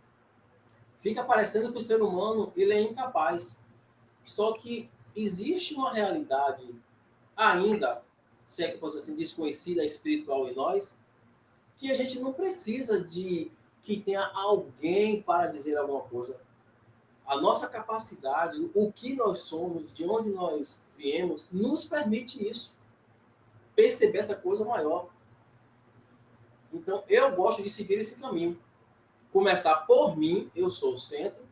fica parecendo que o ser humano ele é incapaz. Só que existe uma realidade ainda, se é que posso assim, desconhecida, espiritual em nós, que a gente não precisa de que tenha alguém para dizer alguma coisa. A nossa capacidade, o que nós somos, de onde nós viemos, nos permite isso. Perceber essa coisa maior. Então, eu gosto de seguir esse caminho. Começar por mim, eu sou o centro,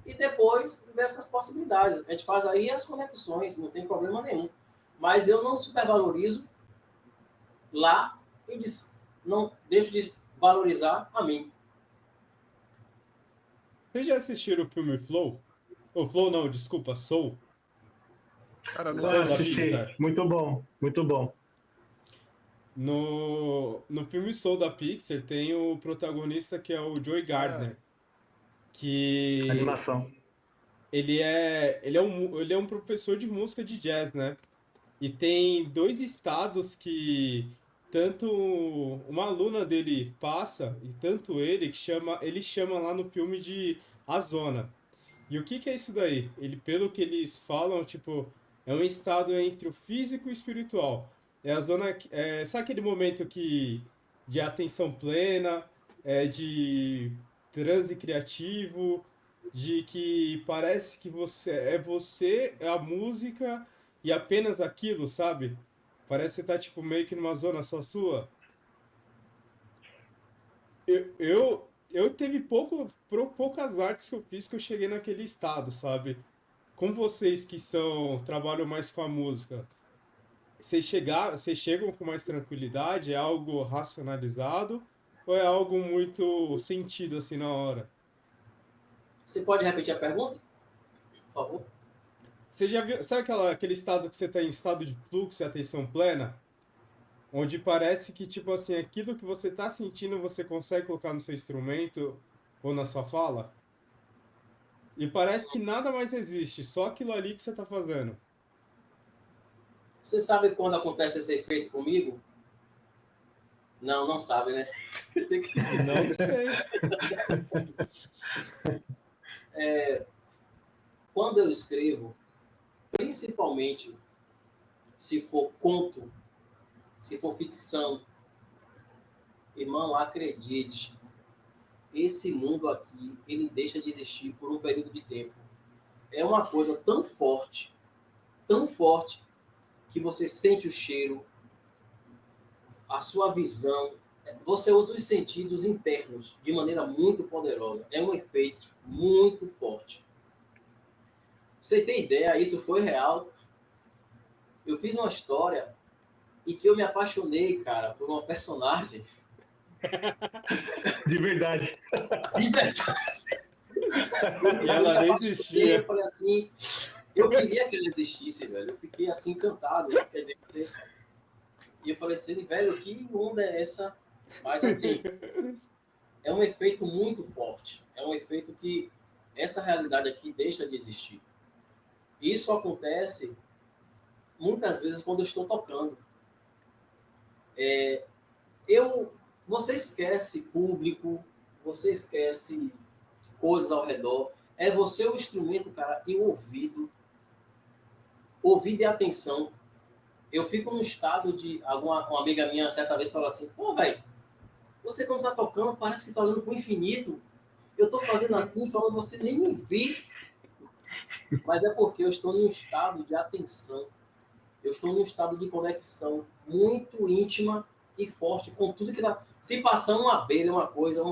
e depois ver essas possibilidades. A gente faz aí as conexões, não tem problema nenhum. Mas eu não supervalorizo lá e não deixo de valorizar a mim. Vocês já assistiram o filme Flow? Ou Flow não, desculpa, Soul. Cara, não Soul Já da assisti. Pixar. Muito bom, muito bom. No filme Soul da Pixar tem o protagonista que é o Joey Gardner, que Animação. ele é um professor de música de jazz, né? E tem dois estados que tanto uma aluna dele passa e tanto ele chama lá no filme de A Zona. E o que que é isso daí? Pelo que eles falam, tipo, é um estado entre o físico e o espiritual. É a zona, sabe aquele momento de atenção plena, de transe criativo, de que parece que você, é a música e apenas aquilo, sabe? Parece que você tá, tipo, meio que numa zona só sua. Eu teve poucas artes que eu fiz que eu cheguei naquele estado, sabe? Com vocês que trabalham mais com a música, vocês chegam com mais tranquilidade? É algo racionalizado ou é algo muito sentido assim na hora? Você pode repetir a pergunta, por favor? Você já viu, sabe aquele estado que você está em estado de fluxo e atenção plena? Onde parece que, tipo assim, aquilo que você está sentindo você consegue colocar no seu instrumento ou na sua fala? E parece que nada mais existe, só aquilo ali que você está fazendo. Você sabe quando acontece esse efeito comigo? Não, não sabe, né? Tem que dizer. Não sei. Quando eu escrevo, principalmente se for conto, se for ficção, irmão, acredite, esse mundo aqui, ele deixa de existir por um período de tempo. É uma coisa tão forte, que você sente o cheiro, a sua visão, você usa os sentidos internos de maneira muito poderosa. É um efeito muito forte. Pra você ter ideia, isso foi real. Eu fiz uma história e que eu me apaixonei, cara, por uma personagem De verdade. de verdade. E ela nem Eu existia. falei assim, eu queria que ela existisse, velho. Eu fiquei assim encantado. Quer dizer, e eu falei assim, velho, que onda é essa? Mas assim, é um efeito muito forte. É um efeito que essa realidade aqui deixa de existir. Isso acontece muitas vezes quando eu estou tocando. Eu, você esquece público, você esquece coisas ao redor. É você o instrumento, cara, e o ouvido. Ouvido e atenção. Eu fico num estado de... Uma amiga minha certa vez falou assim, pô, velho, você quando tá tocando parece que tá olhando pro infinito. Eu tô fazendo assim, falando, você nem me vê. Mas é porque eu estou num estado de atenção. Eu estou num estado de conexão muito íntima e forte com tudo que dá. Se passar uma abelha, uma coisa,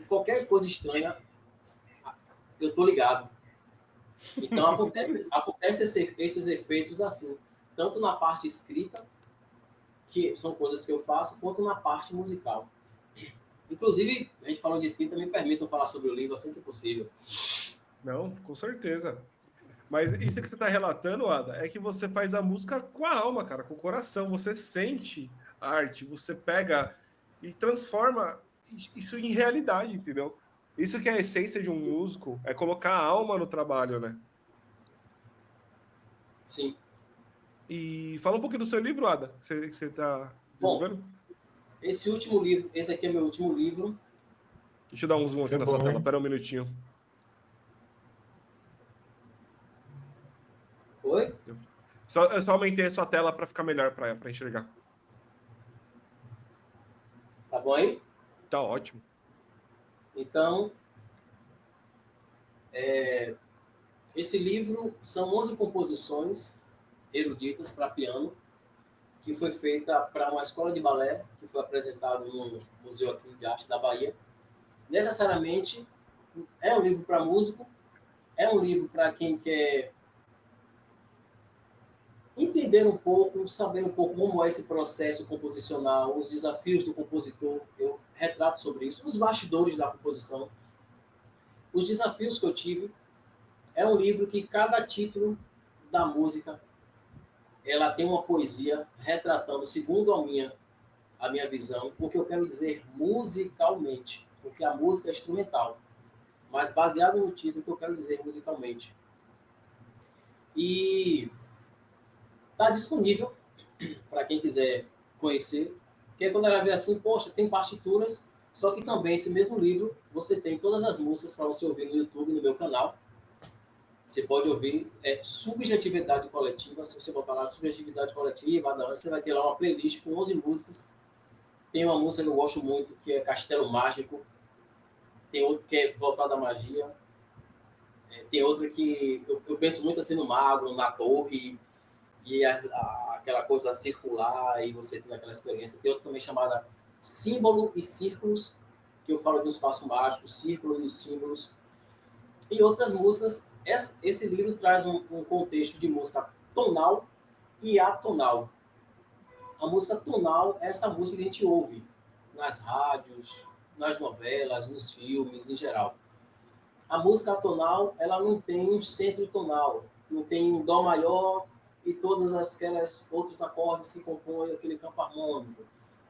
qualquer coisa estranha, eu tô ligado. Então acontece esses efeitos assim, tanto na parte escrita, que são coisas que eu faço, quanto na parte musical. Inclusive, a gente falou de escrita, me permitam falar sobre o livro assim que possível. Não, com certeza. Mas isso que você está relatando, Ada, é que você faz a música com a alma, cara, com o coração. Você sente a arte, você pega e transforma isso em realidade, entendeu? Isso que é a essência de um músico, é colocar a alma no trabalho, né? Sim. E fala um pouquinho do seu livro, Ada, que você está Bom, desenvolvendo. esse último livro, esse aqui é meu último livro. Deixa eu dar um zoom aqui É na sua bom, tela, hein? pera um minutinho. Oi? Eu só aumentei a sua tela para ficar melhor para enxergar. Tá bom aí? Tá ótimo. Então, Esse livro são 11 composições eruditas para piano, que foi feita para uma escola de balé, que foi apresentado no Museu aqui de Arte da Bahia. Necessariamente é um livro para músico, é um livro para quem quer entender um pouco, saber um pouco como é esse processo composicional, os desafios do compositor. Eu retrato sobre isso, os bastidores da composição, os desafios que eu tive. É um livro que cada título da música ela tem uma poesia retratando, segundo a minha visão, o que eu quero dizer musicalmente, porque a música é instrumental, mas baseado no título que eu quero dizer musicalmente. E está disponível para quem quiser conhecer, porque quando ela vê assim, poxa, tem partituras, só que também esse mesmo livro, você tem todas as músicas para você ouvir no YouTube, no meu canal. Você pode ouvir Subjetividade Coletiva. Se você botar lá Subjetividade Coletiva, você vai ter lá uma playlist com 11 músicas. Tem uma música que eu gosto muito, que é Castelo Mágico. Tem outra que é voltada à magia. Tem outra que eu penso muito assim no mago, na torre, e aquela coisa circular, e você tem aquela experiência. Tem outra também chamada Símbolo e Círculos, que eu falo de um espaço mágico, círculo e os símbolos. E outras músicas. Esse livro traz um contexto de música tonal e atonal. A música tonal é essa música que a gente ouve nas rádios, nas novelas, nos filmes, em geral. A música atonal, ela não tem um centro tonal, não tem um dó maior e todas aquelas outros acordes que compõem aquele campo harmônico.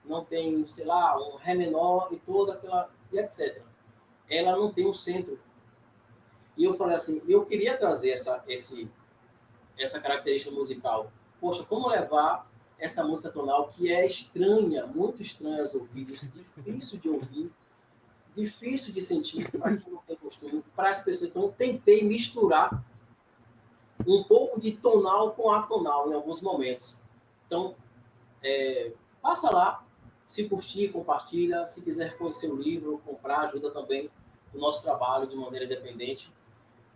Não tem, sei lá, um ré menor e toda aquela, e etc. Ela não tem um centro. E eu falei assim, eu queria trazer essa característica musical. Poxa, como levar essa música tonal que é estranha, muito estranha aos ouvidos, difícil de ouvir, difícil de sentir para quem não tem costume, para as pessoas. Então, eu tentei misturar um pouco de tonal com atonal em alguns momentos. Então, passa lá, se curtir, compartilha. Se quiser conhecer o livro, comprar, ajuda também o nosso trabalho de maneira independente.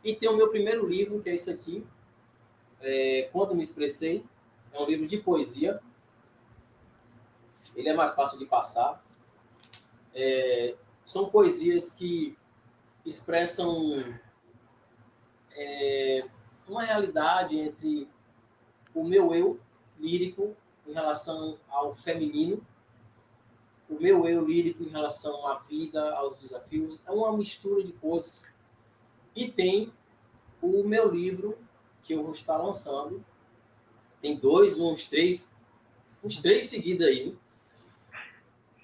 E tem o meu primeiro livro, que é isso aqui, Quando Me Expressei. É um livro de poesia. Ele é mais fácil de passar. São poesias que expressam uma realidade entre o meu eu lírico em relação ao feminino, o meu eu lírico em relação à vida, aos desafios. É uma mistura de coisas. E tem o meu livro, que eu vou estar lançando. Tem uns três seguidos aí.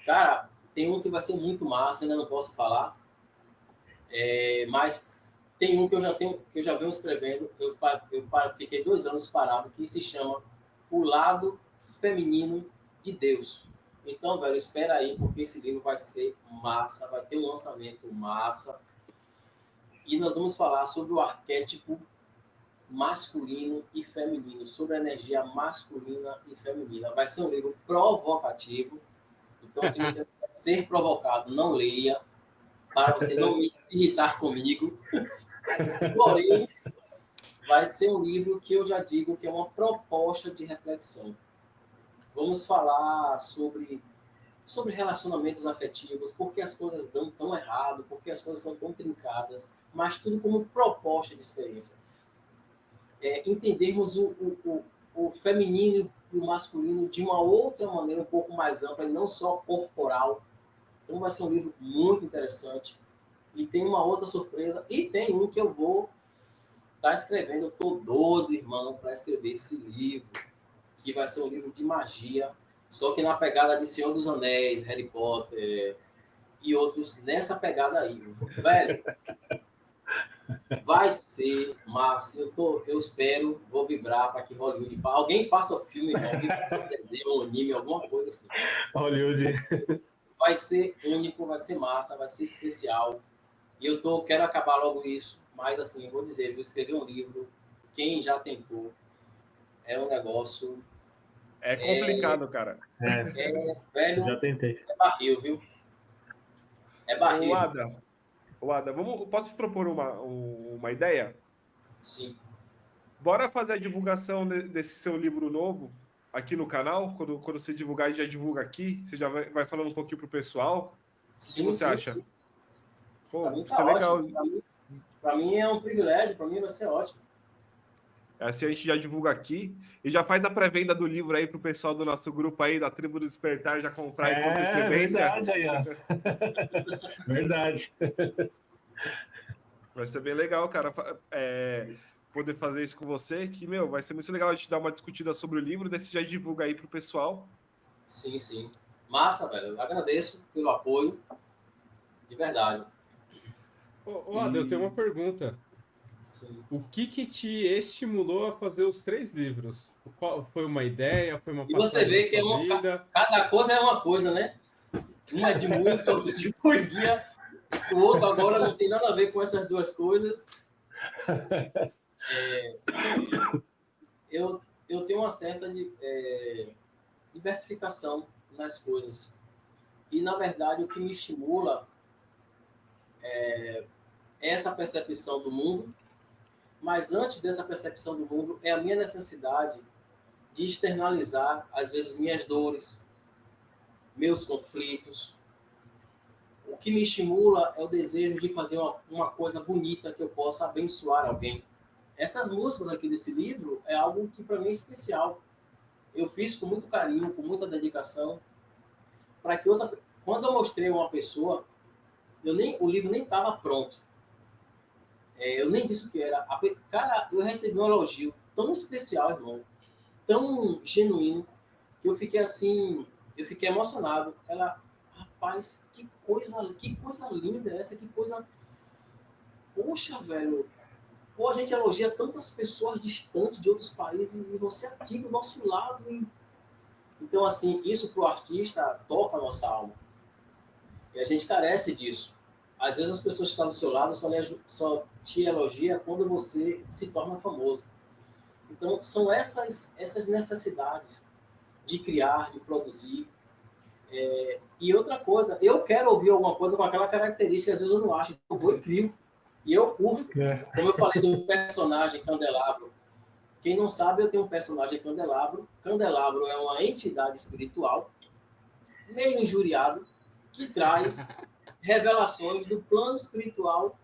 Cara, tem um que vai ser muito massa, ainda não posso falar. Mas tem um que eu já venho escrevendo. Eu fiquei 2 anos parado, que se chama O Lado Feminino de Deus. Então, velho, espera aí, porque esse livro vai ser massa, vai ter um lançamento massa. E nós vamos falar sobre o arquétipo masculino e feminino, sobre a energia masculina e feminina. Vai ser um livro provocativo. Então, se você quer ser provocado, não leia, para você não se irritar comigo. Porém, vai ser um livro que eu já digo que é uma proposta de reflexão. Vamos falar sobre relacionamentos afetivos, por que as coisas dão tão errado, por que as coisas são tão trincadas, mas tudo como proposta de experiência. Entendermos o feminino e o masculino de uma outra maneira um pouco mais ampla e não só corporal. Então vai ser um livro muito interessante. E tem uma outra surpresa, e tem um que eu vou estar escrevendo. Eu estou doido, irmão, para escrever esse livro, que vai ser um livro de magia, só que na pegada de Senhor dos Anéis, Harry Potter e outros nessa pegada aí. Velho, vai ser massa. Eu espero, vou vibrar para que Hollywood faça. Alguém faça o filme, alguém faça um desenho, um anime, alguma coisa assim. Hollywood. Vai ser único, vai ser massa, vai ser especial. E eu quero acabar logo isso. Mas assim, eu vou dizer, eu escrevi um livro. Quem já tentou, é um negócio. É complicado, cara. Velho, Já tentei. é barril, viu? É barril. Ô, Ada, posso te propor uma ideia? Sim. Bora fazer a divulgação desse seu livro novo aqui no canal? Quando você divulgar, já divulga aqui. Você já vai falando um pouquinho pro pessoal. O que você acha? Sim. Pô, Para mim vai tá ser legal. ótimo. Para mim é um privilégio, para mim vai ser ótimo. Assim a gente já divulga aqui e já faz a pré-venda do livro aí pro pessoal do nosso grupo aí, da Tribo do Despertar, já comprar aí com antecedência. Verdade aí, ó. Verdade. Vai ser bem legal, cara, poder fazer isso com você, que, meu, vai ser muito legal a gente dar uma discutida sobre o livro, daí você já divulga aí pro pessoal. Sim. Massa, velho. Eu agradeço pelo apoio, de verdade. Ô, Ada, eu tenho uma pergunta. Sim. O que te estimulou a fazer os 3 livros? Foi uma ideia? Foi uma E você passagem da vê que sua vida? cada coisa é uma coisa, né? Uma é de música, outra de poesia. O outro agora não tem nada a ver com essas duas coisas. Eu tenho uma certa diversificação nas coisas. E, na verdade, o que me estimula é essa percepção do mundo, mas antes dessa percepção do mundo é a minha necessidade de externalizar, às vezes, minhas dores, meus conflitos. O que me estimula é o desejo de fazer uma coisa bonita que eu possa abençoar alguém. Essas músicas aqui desse livro é algo que para mim é especial. Eu fiz com muito carinho, com muita dedicação, para que outra. Quando eu mostrei a uma pessoa, o livro nem estava pronto. Eu nem disse o que era. Cara, eu recebi um elogio tão especial, irmão, tão genuíno, que eu fiquei assim, eu fiquei emocionado. Ela, rapaz, que coisa linda essa, que coisa. Poxa, velho, pô, a gente elogia tantas pessoas distantes de outros países e você aqui do nosso lado. Então, assim, isso para o artista toca a nossa alma. E a gente carece disso. Às vezes as pessoas que estão do seu lado só te elogia quando você se torna famoso. Então, são essas necessidades de criar, de produzir. E outra coisa, eu quero ouvir alguma coisa com aquela característica, às vezes eu não acho, então eu vou e crio. E eu curto. Como eu falei do personagem Candelabro. Quem não sabe, eu tenho um personagem Candelabro. Candelabro é uma entidade espiritual, meio injuriado, que traz revelações do plano espiritual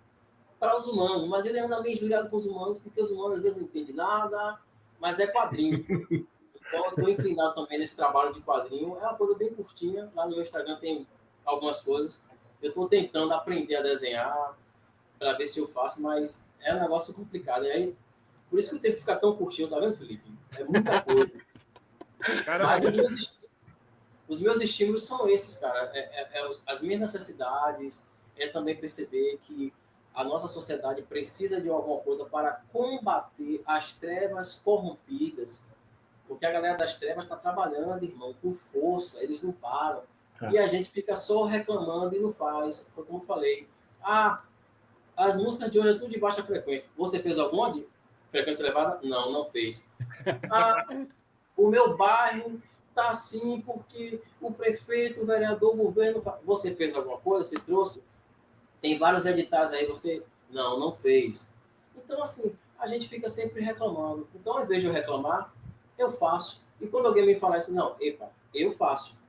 para os humanos. Mas ele anda meio injuriado com os humanos, porque os humanos às vezes não entendem nada, mas é quadrinho. Então eu estou inclinado também nesse trabalho de quadrinho. É uma coisa bem curtinha. Lá no meu Instagram tem algumas coisas. Eu estou tentando aprender a desenhar para ver se eu faço, mas é um negócio complicado. E aí, por isso que o tempo fica tão curtinho, tá vendo, Felipe? É muita coisa. Caramba, Mas os meus estímulos são esses, cara. As minhas necessidades, é também perceber que a nossa sociedade precisa de alguma coisa para combater as trevas corrompidas. Porque a galera das trevas está trabalhando, irmão, com força, eles não param. E a gente fica só reclamando e não faz. Foi como eu falei. As músicas de hoje é tudo de baixa frequência. Você fez alguma de frequência elevada? Não fez. O meu bairro tá assim porque o prefeito, o vereador, o governo... Você fez alguma coisa? Você trouxe? Tem vários editais aí, você... Não fez. Então, assim, a gente fica sempre reclamando. Então, ao invés de eu reclamar, eu faço. E quando alguém me fala isso, não, epa, eu faço.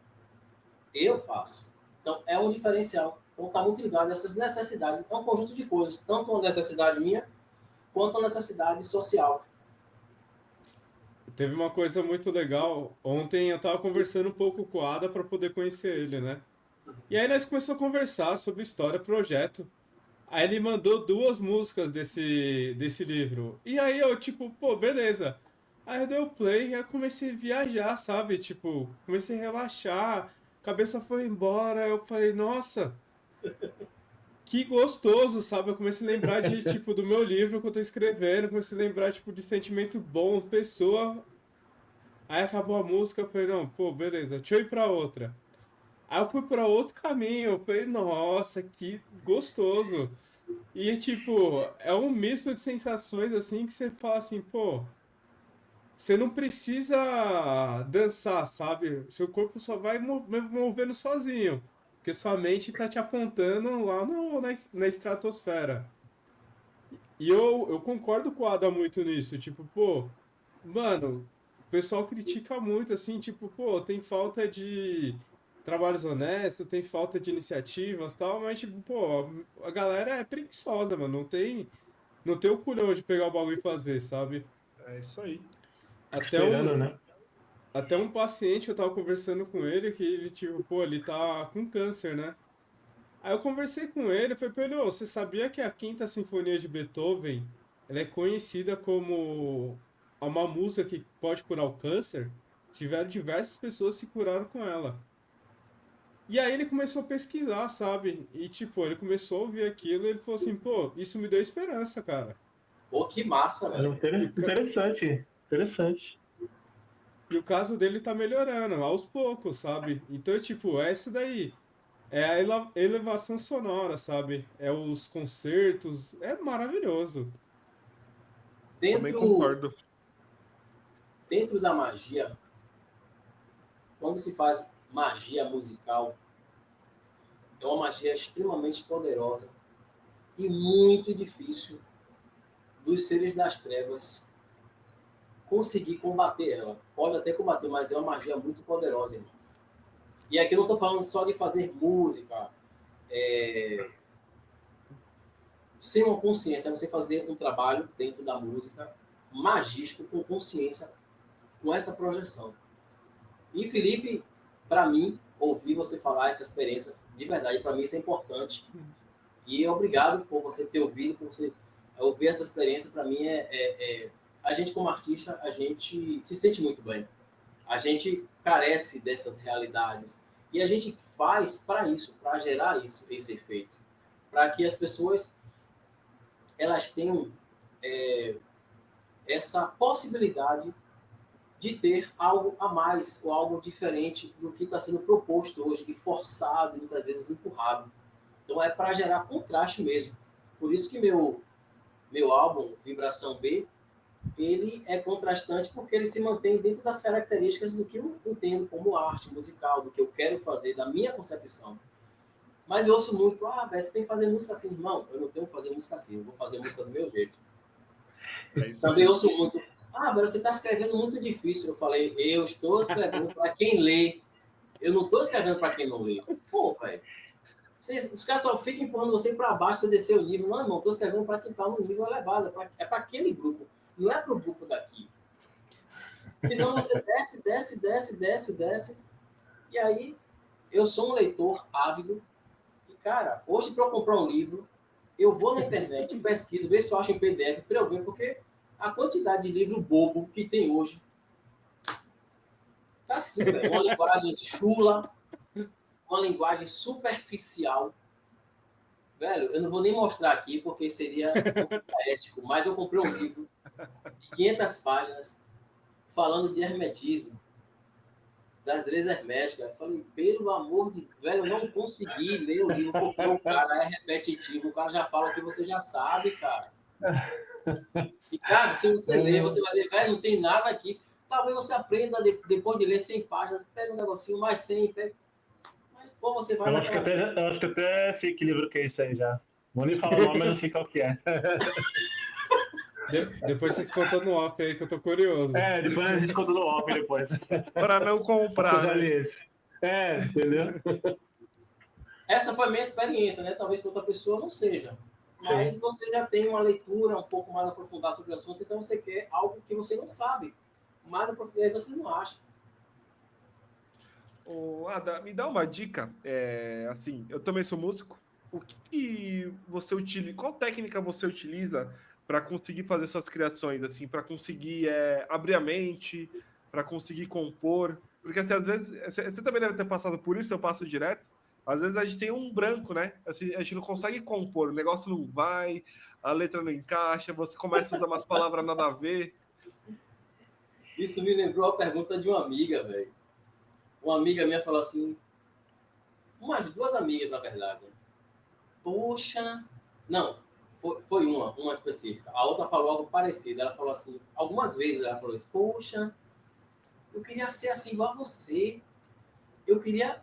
Então, é um diferencial. Então, está muito ligado a essas necessidades. É um conjunto de coisas, tanto uma necessidade minha, quanto uma necessidade social. Teve uma coisa muito legal. Ontem eu tava conversando um pouco com o Ada para poder conhecer ele, né? E aí nós começamos a conversar sobre história, projeto. Aí ele mandou 2 músicas desse livro. E aí eu, tipo, pô, beleza. Aí eu dei o play e eu comecei a viajar, sabe? Tipo, comecei a relaxar, a cabeça foi embora. Eu falei, nossa, que gostoso, sabe? Eu comecei a lembrar de, tipo, do meu livro que eu tô escrevendo, comecei a lembrar, tipo, de sentimento bom, pessoa. Aí acabou a música, eu falei, não, pô, beleza, deixa eu ir pra outra. Aí eu fui pra outro caminho, eu falei, nossa, que gostoso. E, tipo, é um misto de sensações, assim, que você fala assim, pô, você não precisa dançar, sabe? Seu corpo só vai movendo sozinho, porque sua mente tá te apontando lá na estratosfera. E eu concordo com o Ada muito nisso. Tipo, pô, mano, o pessoal critica muito, assim, tipo, pô, tem falta de trabalhos honestos, tem falta de iniciativas e tal, mas, tipo, pô, a galera é preguiçosa, mano. Não tem o culhão de pegar o bagulho e fazer, sabe? É isso aí. Até Esperando, um, né? até um paciente, eu tava conversando com ele, que ele, tipo, pô, ele tá com câncer, né? Aí eu conversei com ele, falei pra ele, ô, você sabia que a Quinta Sinfonia de Beethoven, ela é conhecida como uma música que pode curar o câncer? Tiveram diversas pessoas que se curaram com ela. E aí ele começou a pesquisar, sabe? E tipo, ele começou a ouvir aquilo e ele falou assim, pô, isso me deu esperança, cara. Pô, que massa, É velho. interessante, interessante. E o caso dele tá melhorando, aos poucos, sabe? Então, tipo, é isso daí. É a elevação sonora, sabe? É os concertos. É maravilhoso. Também Dentro, concordo. dentro da magia, quando se faz magia musical, é uma magia extremamente poderosa e muito difícil dos seres das trevas conseguir combater ela. Pode até combater, mas é uma magia muito poderosa, irmão. E aqui eu não estou falando só de fazer música, sem uma consciência, é você fazer um trabalho dentro da música magístico com consciência, com essa projeção. E Felipe, para mim, ouvir você falar essa experiência, de verdade, para mim isso é importante. E obrigado por você ter ouvido, por você ouvir essa experiência. Para mim, a gente como artista, a gente se sente muito bem. A gente carece dessas realidades. E a gente faz para isso, para gerar isso, esse efeito. Para que as pessoas elas tenham essa possibilidade de ter algo a mais ou algo diferente do que está sendo proposto hoje e forçado, muitas vezes empurrado. Então é para gerar contraste mesmo. Por isso que meu álbum Vibração B, ele é contrastante porque ele se mantém dentro das características do que eu entendo como arte musical, do que eu quero fazer, da minha concepção. Mas eu ouço muito, velho, você tem que fazer música assim. Irmão, eu não tenho que fazer música assim, eu vou fazer música do meu jeito. É isso Também aí. ouço muito, velho, você está escrevendo muito difícil. Eu falei, eu estou escrevendo para quem lê. Eu não estou escrevendo para quem não lê. Pô, velho, os caras só ficam empurrando você para baixo para descer o nível. Não, irmão, estou escrevendo para quem está no nível elevado. É para aquele grupo. Não é para o grupo daqui. Senão você desce, desce, desce, desce, desce. E aí, eu sou um leitor ávido. E, cara, hoje para eu comprar um livro, eu vou na internet, pesquiso, ver se eu acho em PDF para eu ver, porque a quantidade de livro bobo que tem hoje tá assim, velho. Uma linguagem chula, uma linguagem superficial. Velho, eu não vou nem mostrar aqui, porque seria ético, mas eu comprei um livro de 500 páginas falando de hermetismo, das leis herméticas. Eu falei, pelo amor de... Velho, eu não consegui ler o livro, porque o cara é repetitivo, o cara já fala o que você já sabe, cara. E, cara, se você ler, você vai ver, velho, não tem nada aqui. Talvez você aprenda, depois de ler 100 páginas, pega um negocinho, mais 100, pega... Mas, pô, você vai Eu acho que naquela... até sei que livro que é isso aí já. Vou nem falar o nome, mas eu sei qual que é. Depois vocês contam no off aí que eu tô curioso. Depois a gente conta no off depois. Para não Eu comprar, já né? li esse. Entendeu? Essa foi a minha experiência, né? Talvez para outra pessoa não seja. Mas você já tem uma leitura um pouco mais aprofundada sobre o assunto, então você quer algo que você não sabe. Mas aí você não acha. Ada, me dá uma dica. Assim, eu também sou músico. O que você utiliza? Qual técnica você utiliza para conseguir fazer suas criações, assim, para conseguir abrir a mente, para conseguir compor? Porque assim, às vezes você também deve ter passado por isso. Eu passo direto. Às vezes a gente tem um branco, né? Assim, a gente não consegue compor, o negócio não vai, a letra não encaixa, você começa a usar umas palavras nada a ver. Isso me lembrou a pergunta de uma amiga, velho. Uma amiga minha falou assim, umas duas amigas, na verdade. Poxa, não, foi uma específica. A outra falou algo parecido. Ela falou assim, algumas vezes ela falou isso, poxa, eu queria ser assim igual a você. Eu queria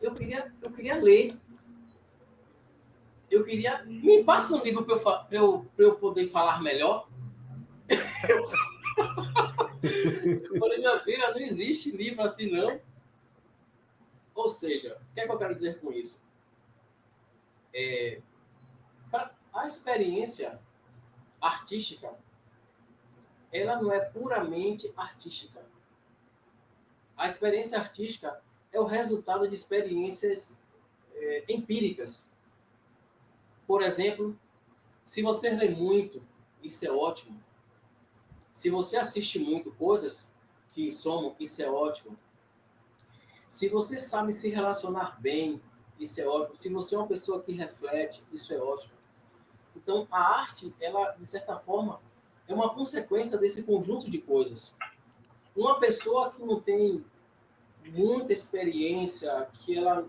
ler. Eu queria... Me passa um livro para eu poder falar melhor. Eu falei, minha filha, não existe livro assim, não. Ou seja, o que é que eu quero dizer com isso? A experiência artística, ela não é puramente artística. A experiência artística é o resultado de experiências empíricas. Por exemplo, se você lê muito, isso é ótimo. Se você assiste muito coisas que somam, isso é ótimo. Se você sabe se relacionar bem, isso é ótimo. Se você é uma pessoa que reflete, isso é ótimo. Então, a arte, ela, de certa forma, é uma consequência desse conjunto de coisas. Uma pessoa que não tem muita experiência, que ela,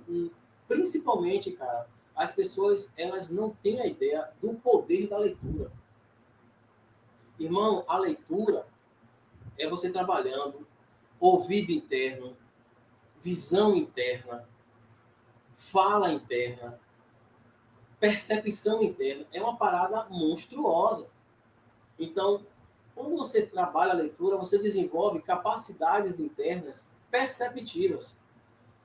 principalmente, cara, as pessoas, elas não têm a ideia do poder da leitura. Irmão, a leitura é você trabalhando, ouvido interno, visão interna, fala interna, percepção interna. É uma parada monstruosa. Então, quando você trabalha a leitura, você desenvolve capacidades internas perceptivas.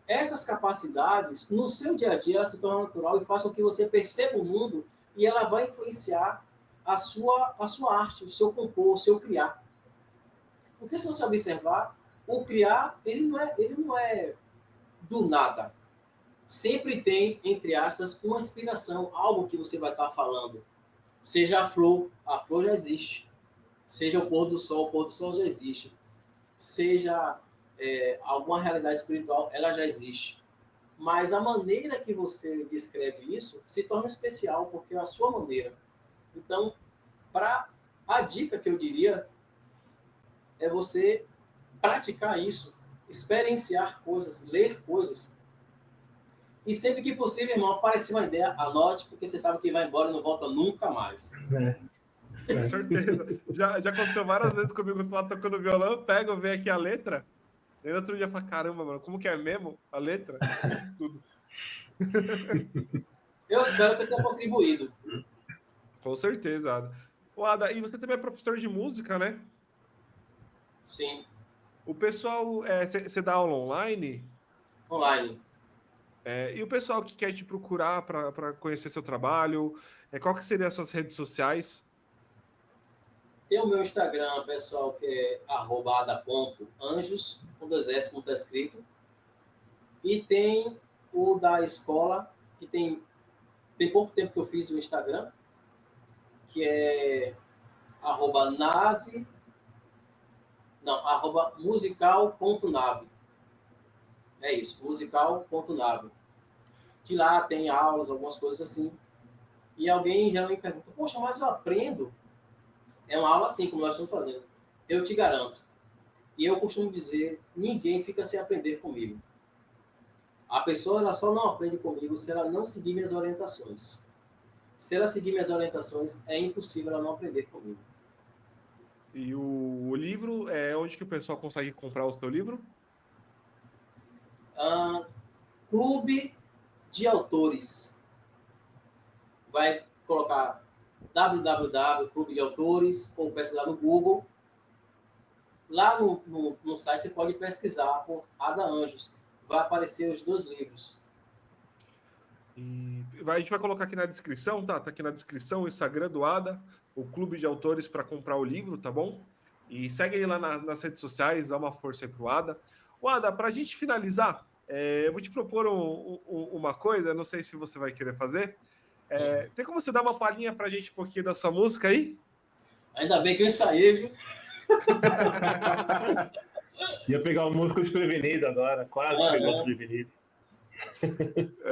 Essas capacidades, no seu dia a dia, ela se torna natural e faz com que você perceba o mundo e ela vai influenciar a sua arte, o seu compor, o seu criar. Porque se você observar, o criar, ele não é do nada. Sempre tem, entre aspas, uma inspiração, algo que você vai estar falando. Seja a flor já existe. Seja o pôr do sol já existe. Seja alguma realidade espiritual, ela já existe. Mas a maneira que você descreve isso se torna especial, porque é a sua maneira. Então, a dica que eu diria é você praticar isso, experienciar coisas, ler coisas. E sempre que possível, irmão, aparecer uma ideia, anote, porque você sabe que vai embora e não volta nunca mais. Com certeza. Já aconteceu várias vezes comigo, eu tô lá tocando violão, eu pego, eu vejo aqui a letra, e no outro dia eu falo, caramba, mano, como que é mesmo a letra? Isso tudo. Eu espero que eu tenha contribuído. Com certeza, Ada. Ô, Ada, e você também é professor de música, né? Sim, O pessoal, você dá aula online? online. E o pessoal que quer te procurar para conhecer seu trabalho, qual que seria as suas redes sociais? Tem o meu Instagram, pessoal, que é @ada.anjos, com 2S, como está escrito. E tem o da escola, que tem pouco tempo que eu fiz o Instagram, que é @nave, não, @musical.nave. É isso, musical.nave. Que lá tem aulas, algumas coisas assim. E alguém já me pergunta, poxa, mas eu aprendo. É uma aula assim, como nós estamos fazendo. Eu te garanto. E eu costumo dizer, ninguém fica sem aprender comigo. A pessoa ela só não aprende comigo se ela não seguir minhas orientações. Se ela seguir minhas orientações, é impossível ela não aprender comigo. E o livro, é onde que o pessoal consegue comprar o seu livro? Clube de Autores. Vai colocar www, Clube de Autores, ou pesquisar no Google. Lá no site você pode pesquisar por Ada Anjos. Vai aparecer os 2 livros. E a gente vai colocar aqui na descrição, tá? Tá aqui na descrição o Instagram do Ada, o Clube de Autores para comprar o livro, tá bom? E segue ele lá nas redes sociais, dá uma força aí pro Ada. O Ada, para a gente finalizar, eu vou te propor uma coisa, não sei se você vai querer fazer. Tem como você dar uma palhinha pra gente um pouquinho da sua música aí? Ainda bem que eu ensaiei, viu? Ia pegar o músico desprevenido agora, quase pegou desprevenido.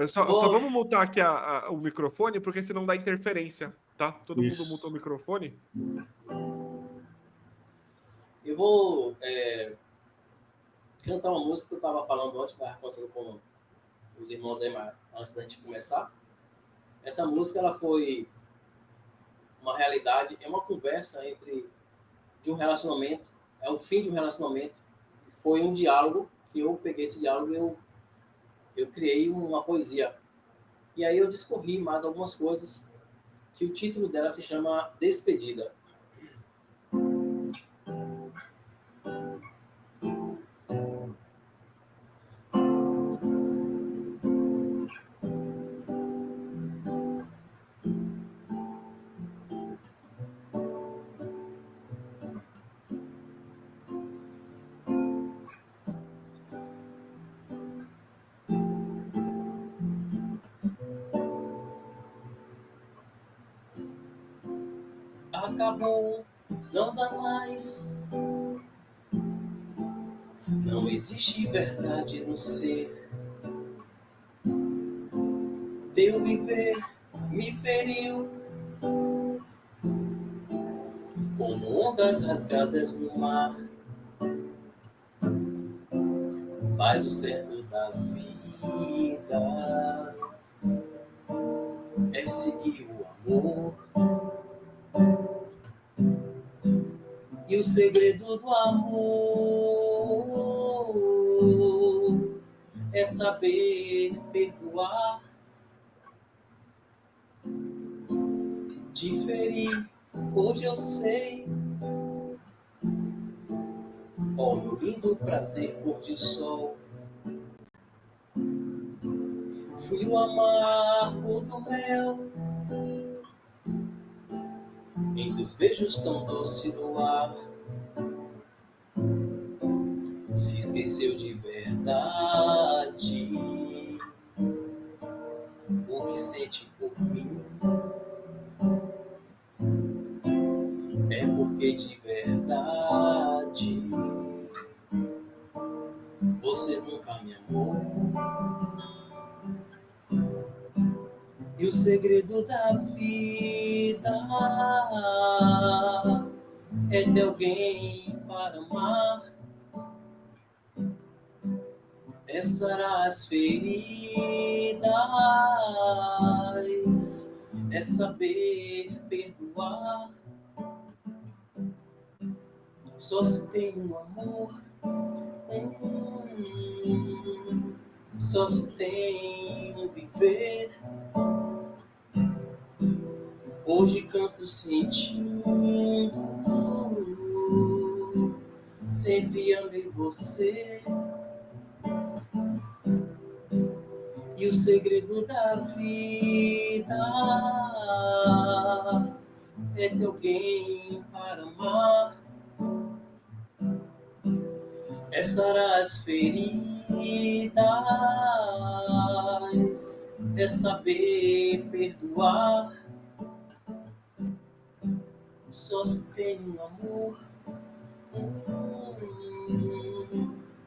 Só vamos mutar aqui o microfone, porque senão dá interferência, tá? Todo Isso. mundo muta o microfone. Eu vou cantar uma música que eu estava falando antes, estava conversando com os irmãos aí, antes da gente começar. Essa música ela foi uma realidade, é uma conversa de um relacionamento, é o fim de um relacionamento. Foi um diálogo que eu peguei esse diálogo e eu criei uma poesia. E aí eu discorri mais algumas coisas, que o título dela se chama Despedida. Acabou, não dá mais. Não existe verdade no ser. Teu viver me feriu, como ondas rasgadas no mar. Mas o certo da vida é seguir o amor. E o segredo do amor é saber perdoar. Te feri, hoje eu sei. Oh, meu lindo prazer, pôr de sol. Fui o amargo do mel, entre os beijos tão doce no ar. Se esqueceu de verdade o que sente por mim. É porque de verdade você nunca me amou. E o segredo da vida é ter alguém para amar. É sarar as feridas, é saber perdoar. Só se tem um amor, só se tem um viver. Hoje canto sentindo, sempre amei você. E o segredo da vida é ter alguém para amar. É sarar as feridas, é saber perdoar. Só se tem um amor,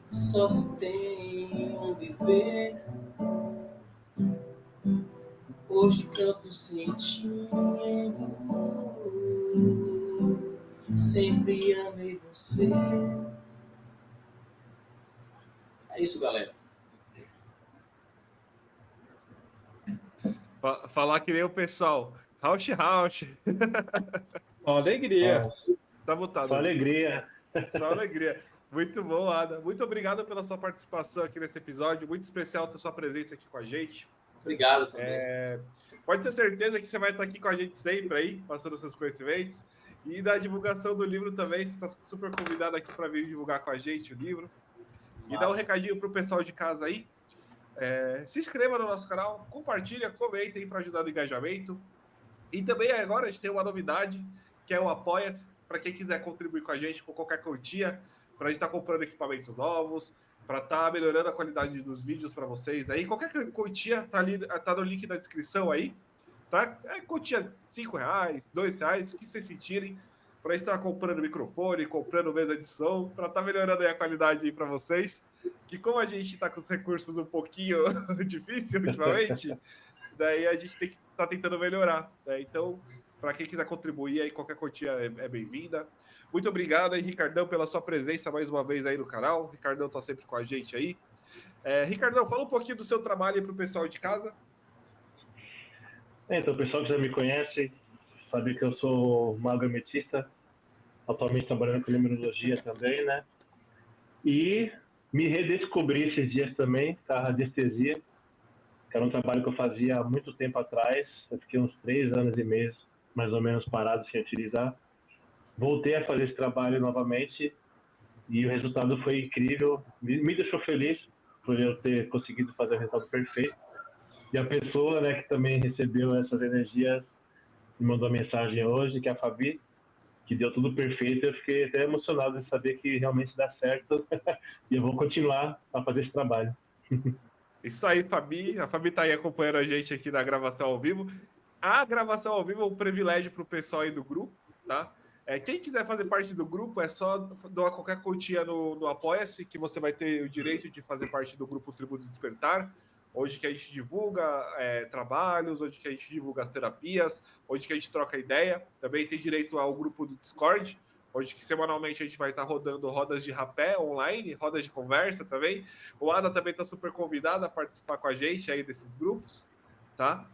só se tem um viver. Hoje canto sentindo, sempre amei você. É isso, galera. Falar que nem o pessoal. Rauch. Ó, alegria. Tá votado. Só alegria. Só alegria. Muito bom, Ada. Muito obrigado pela sua participação aqui nesse episódio. Muito especial ter sua presença aqui com a gente. Obrigado também. Pode ter certeza que você vai estar aqui com a gente sempre aí, passando seus conhecimentos. E da divulgação do livro também, você está super convidado aqui para vir divulgar com a gente o livro. E dá um recadinho para o pessoal de casa aí. Se inscreva no nosso canal, compartilha, comenta aí para ajudar no engajamento. E também agora a gente tem uma novidade, que é o Apoia-se, para quem quiser contribuir com a gente com qualquer quantia, para a gente estar comprando equipamentos novos, para estar melhorando a qualidade dos vídeos para vocês aí. Qualquer quantia tá ali, tá no link da descrição aí, tá? É quantia R$5, R$2, o que vocês sentirem, para estar comprando microfone, comprando mesa de som, para estar melhorando aí a qualidade aí para vocês. Que como a gente está com os recursos um pouquinho difícil ultimamente, daí a gente tem que estar tentando melhorar, né? Então, para quem quiser contribuir aí, qualquer quantia é bem-vinda. Muito obrigado aí, Ricardão, pela sua presença mais uma vez aí no canal. O Ricardão tá sempre com a gente aí. Ricardão, fala um pouquinho do seu trabalho aí pro pessoal de casa. Então, o pessoal que já me conhece sabe que eu sou mago ametista, atualmente trabalhando com numerologia também, né? E me redescobri esses dias também, com a radiestesia. que era um trabalho que eu fazia há muito tempo atrás. Eu fiquei uns 3 anos e meio, mais ou menos, parado sem utilizar. Voltei a fazer esse trabalho novamente e o resultado foi incrível. Me deixou feliz por eu ter conseguido fazer o resultado perfeito. E a pessoa, né, que também recebeu essas energias me mandou mensagem hoje, que é a Fabi, que deu tudo perfeito. Eu fiquei até emocionado de saber que realmente dá certo e eu vou continuar a fazer esse trabalho. Isso aí, Fabi. A Fabi tá aí acompanhando a gente aqui na gravação ao vivo. A gravação ao vivo é um privilégio para o pessoal aí do grupo, tá? Quem quiser fazer parte do grupo, é só doar qualquer quantia no Apoia-se, que você vai ter o direito de fazer parte do grupo Tribo do Despertar, onde que a gente divulga trabalhos, onde que a gente divulga as terapias, onde que a gente troca ideia. Também tem direito ao grupo do Discord, onde que semanalmente a gente vai estar rodando rodas de rapé online, rodas de conversa também. O Ada também está super convidado a participar com a gente aí desses grupos, tá?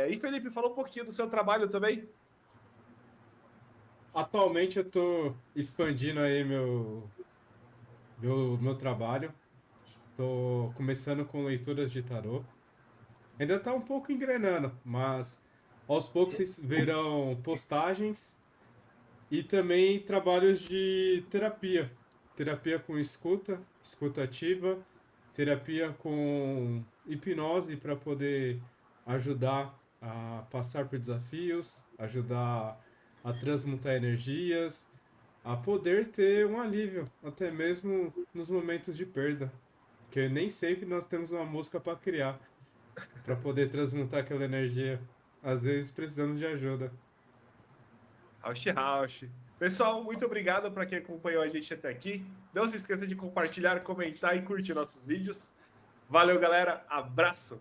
E Felipe, fala um pouquinho do seu trabalho também. Atualmente eu estou expandindo aí meu trabalho. Estou começando com leituras de tarô. Ainda está um pouco engrenando, mas aos poucos vocês verão postagens e também trabalhos de terapia. Terapia com escuta ativa, terapia com hipnose para poder ajudar a passar por desafios, ajudar a transmutar energias, a poder ter um alívio, até mesmo nos momentos de perda. Que nem sempre nós temos uma música para criar, para poder transmutar aquela energia. Às vezes precisamos de ajuda. Rausch. Pessoal, muito obrigado para quem acompanhou a gente até aqui. Não se esqueça de compartilhar, comentar e curtir nossos vídeos. Valeu, galera. Abraço.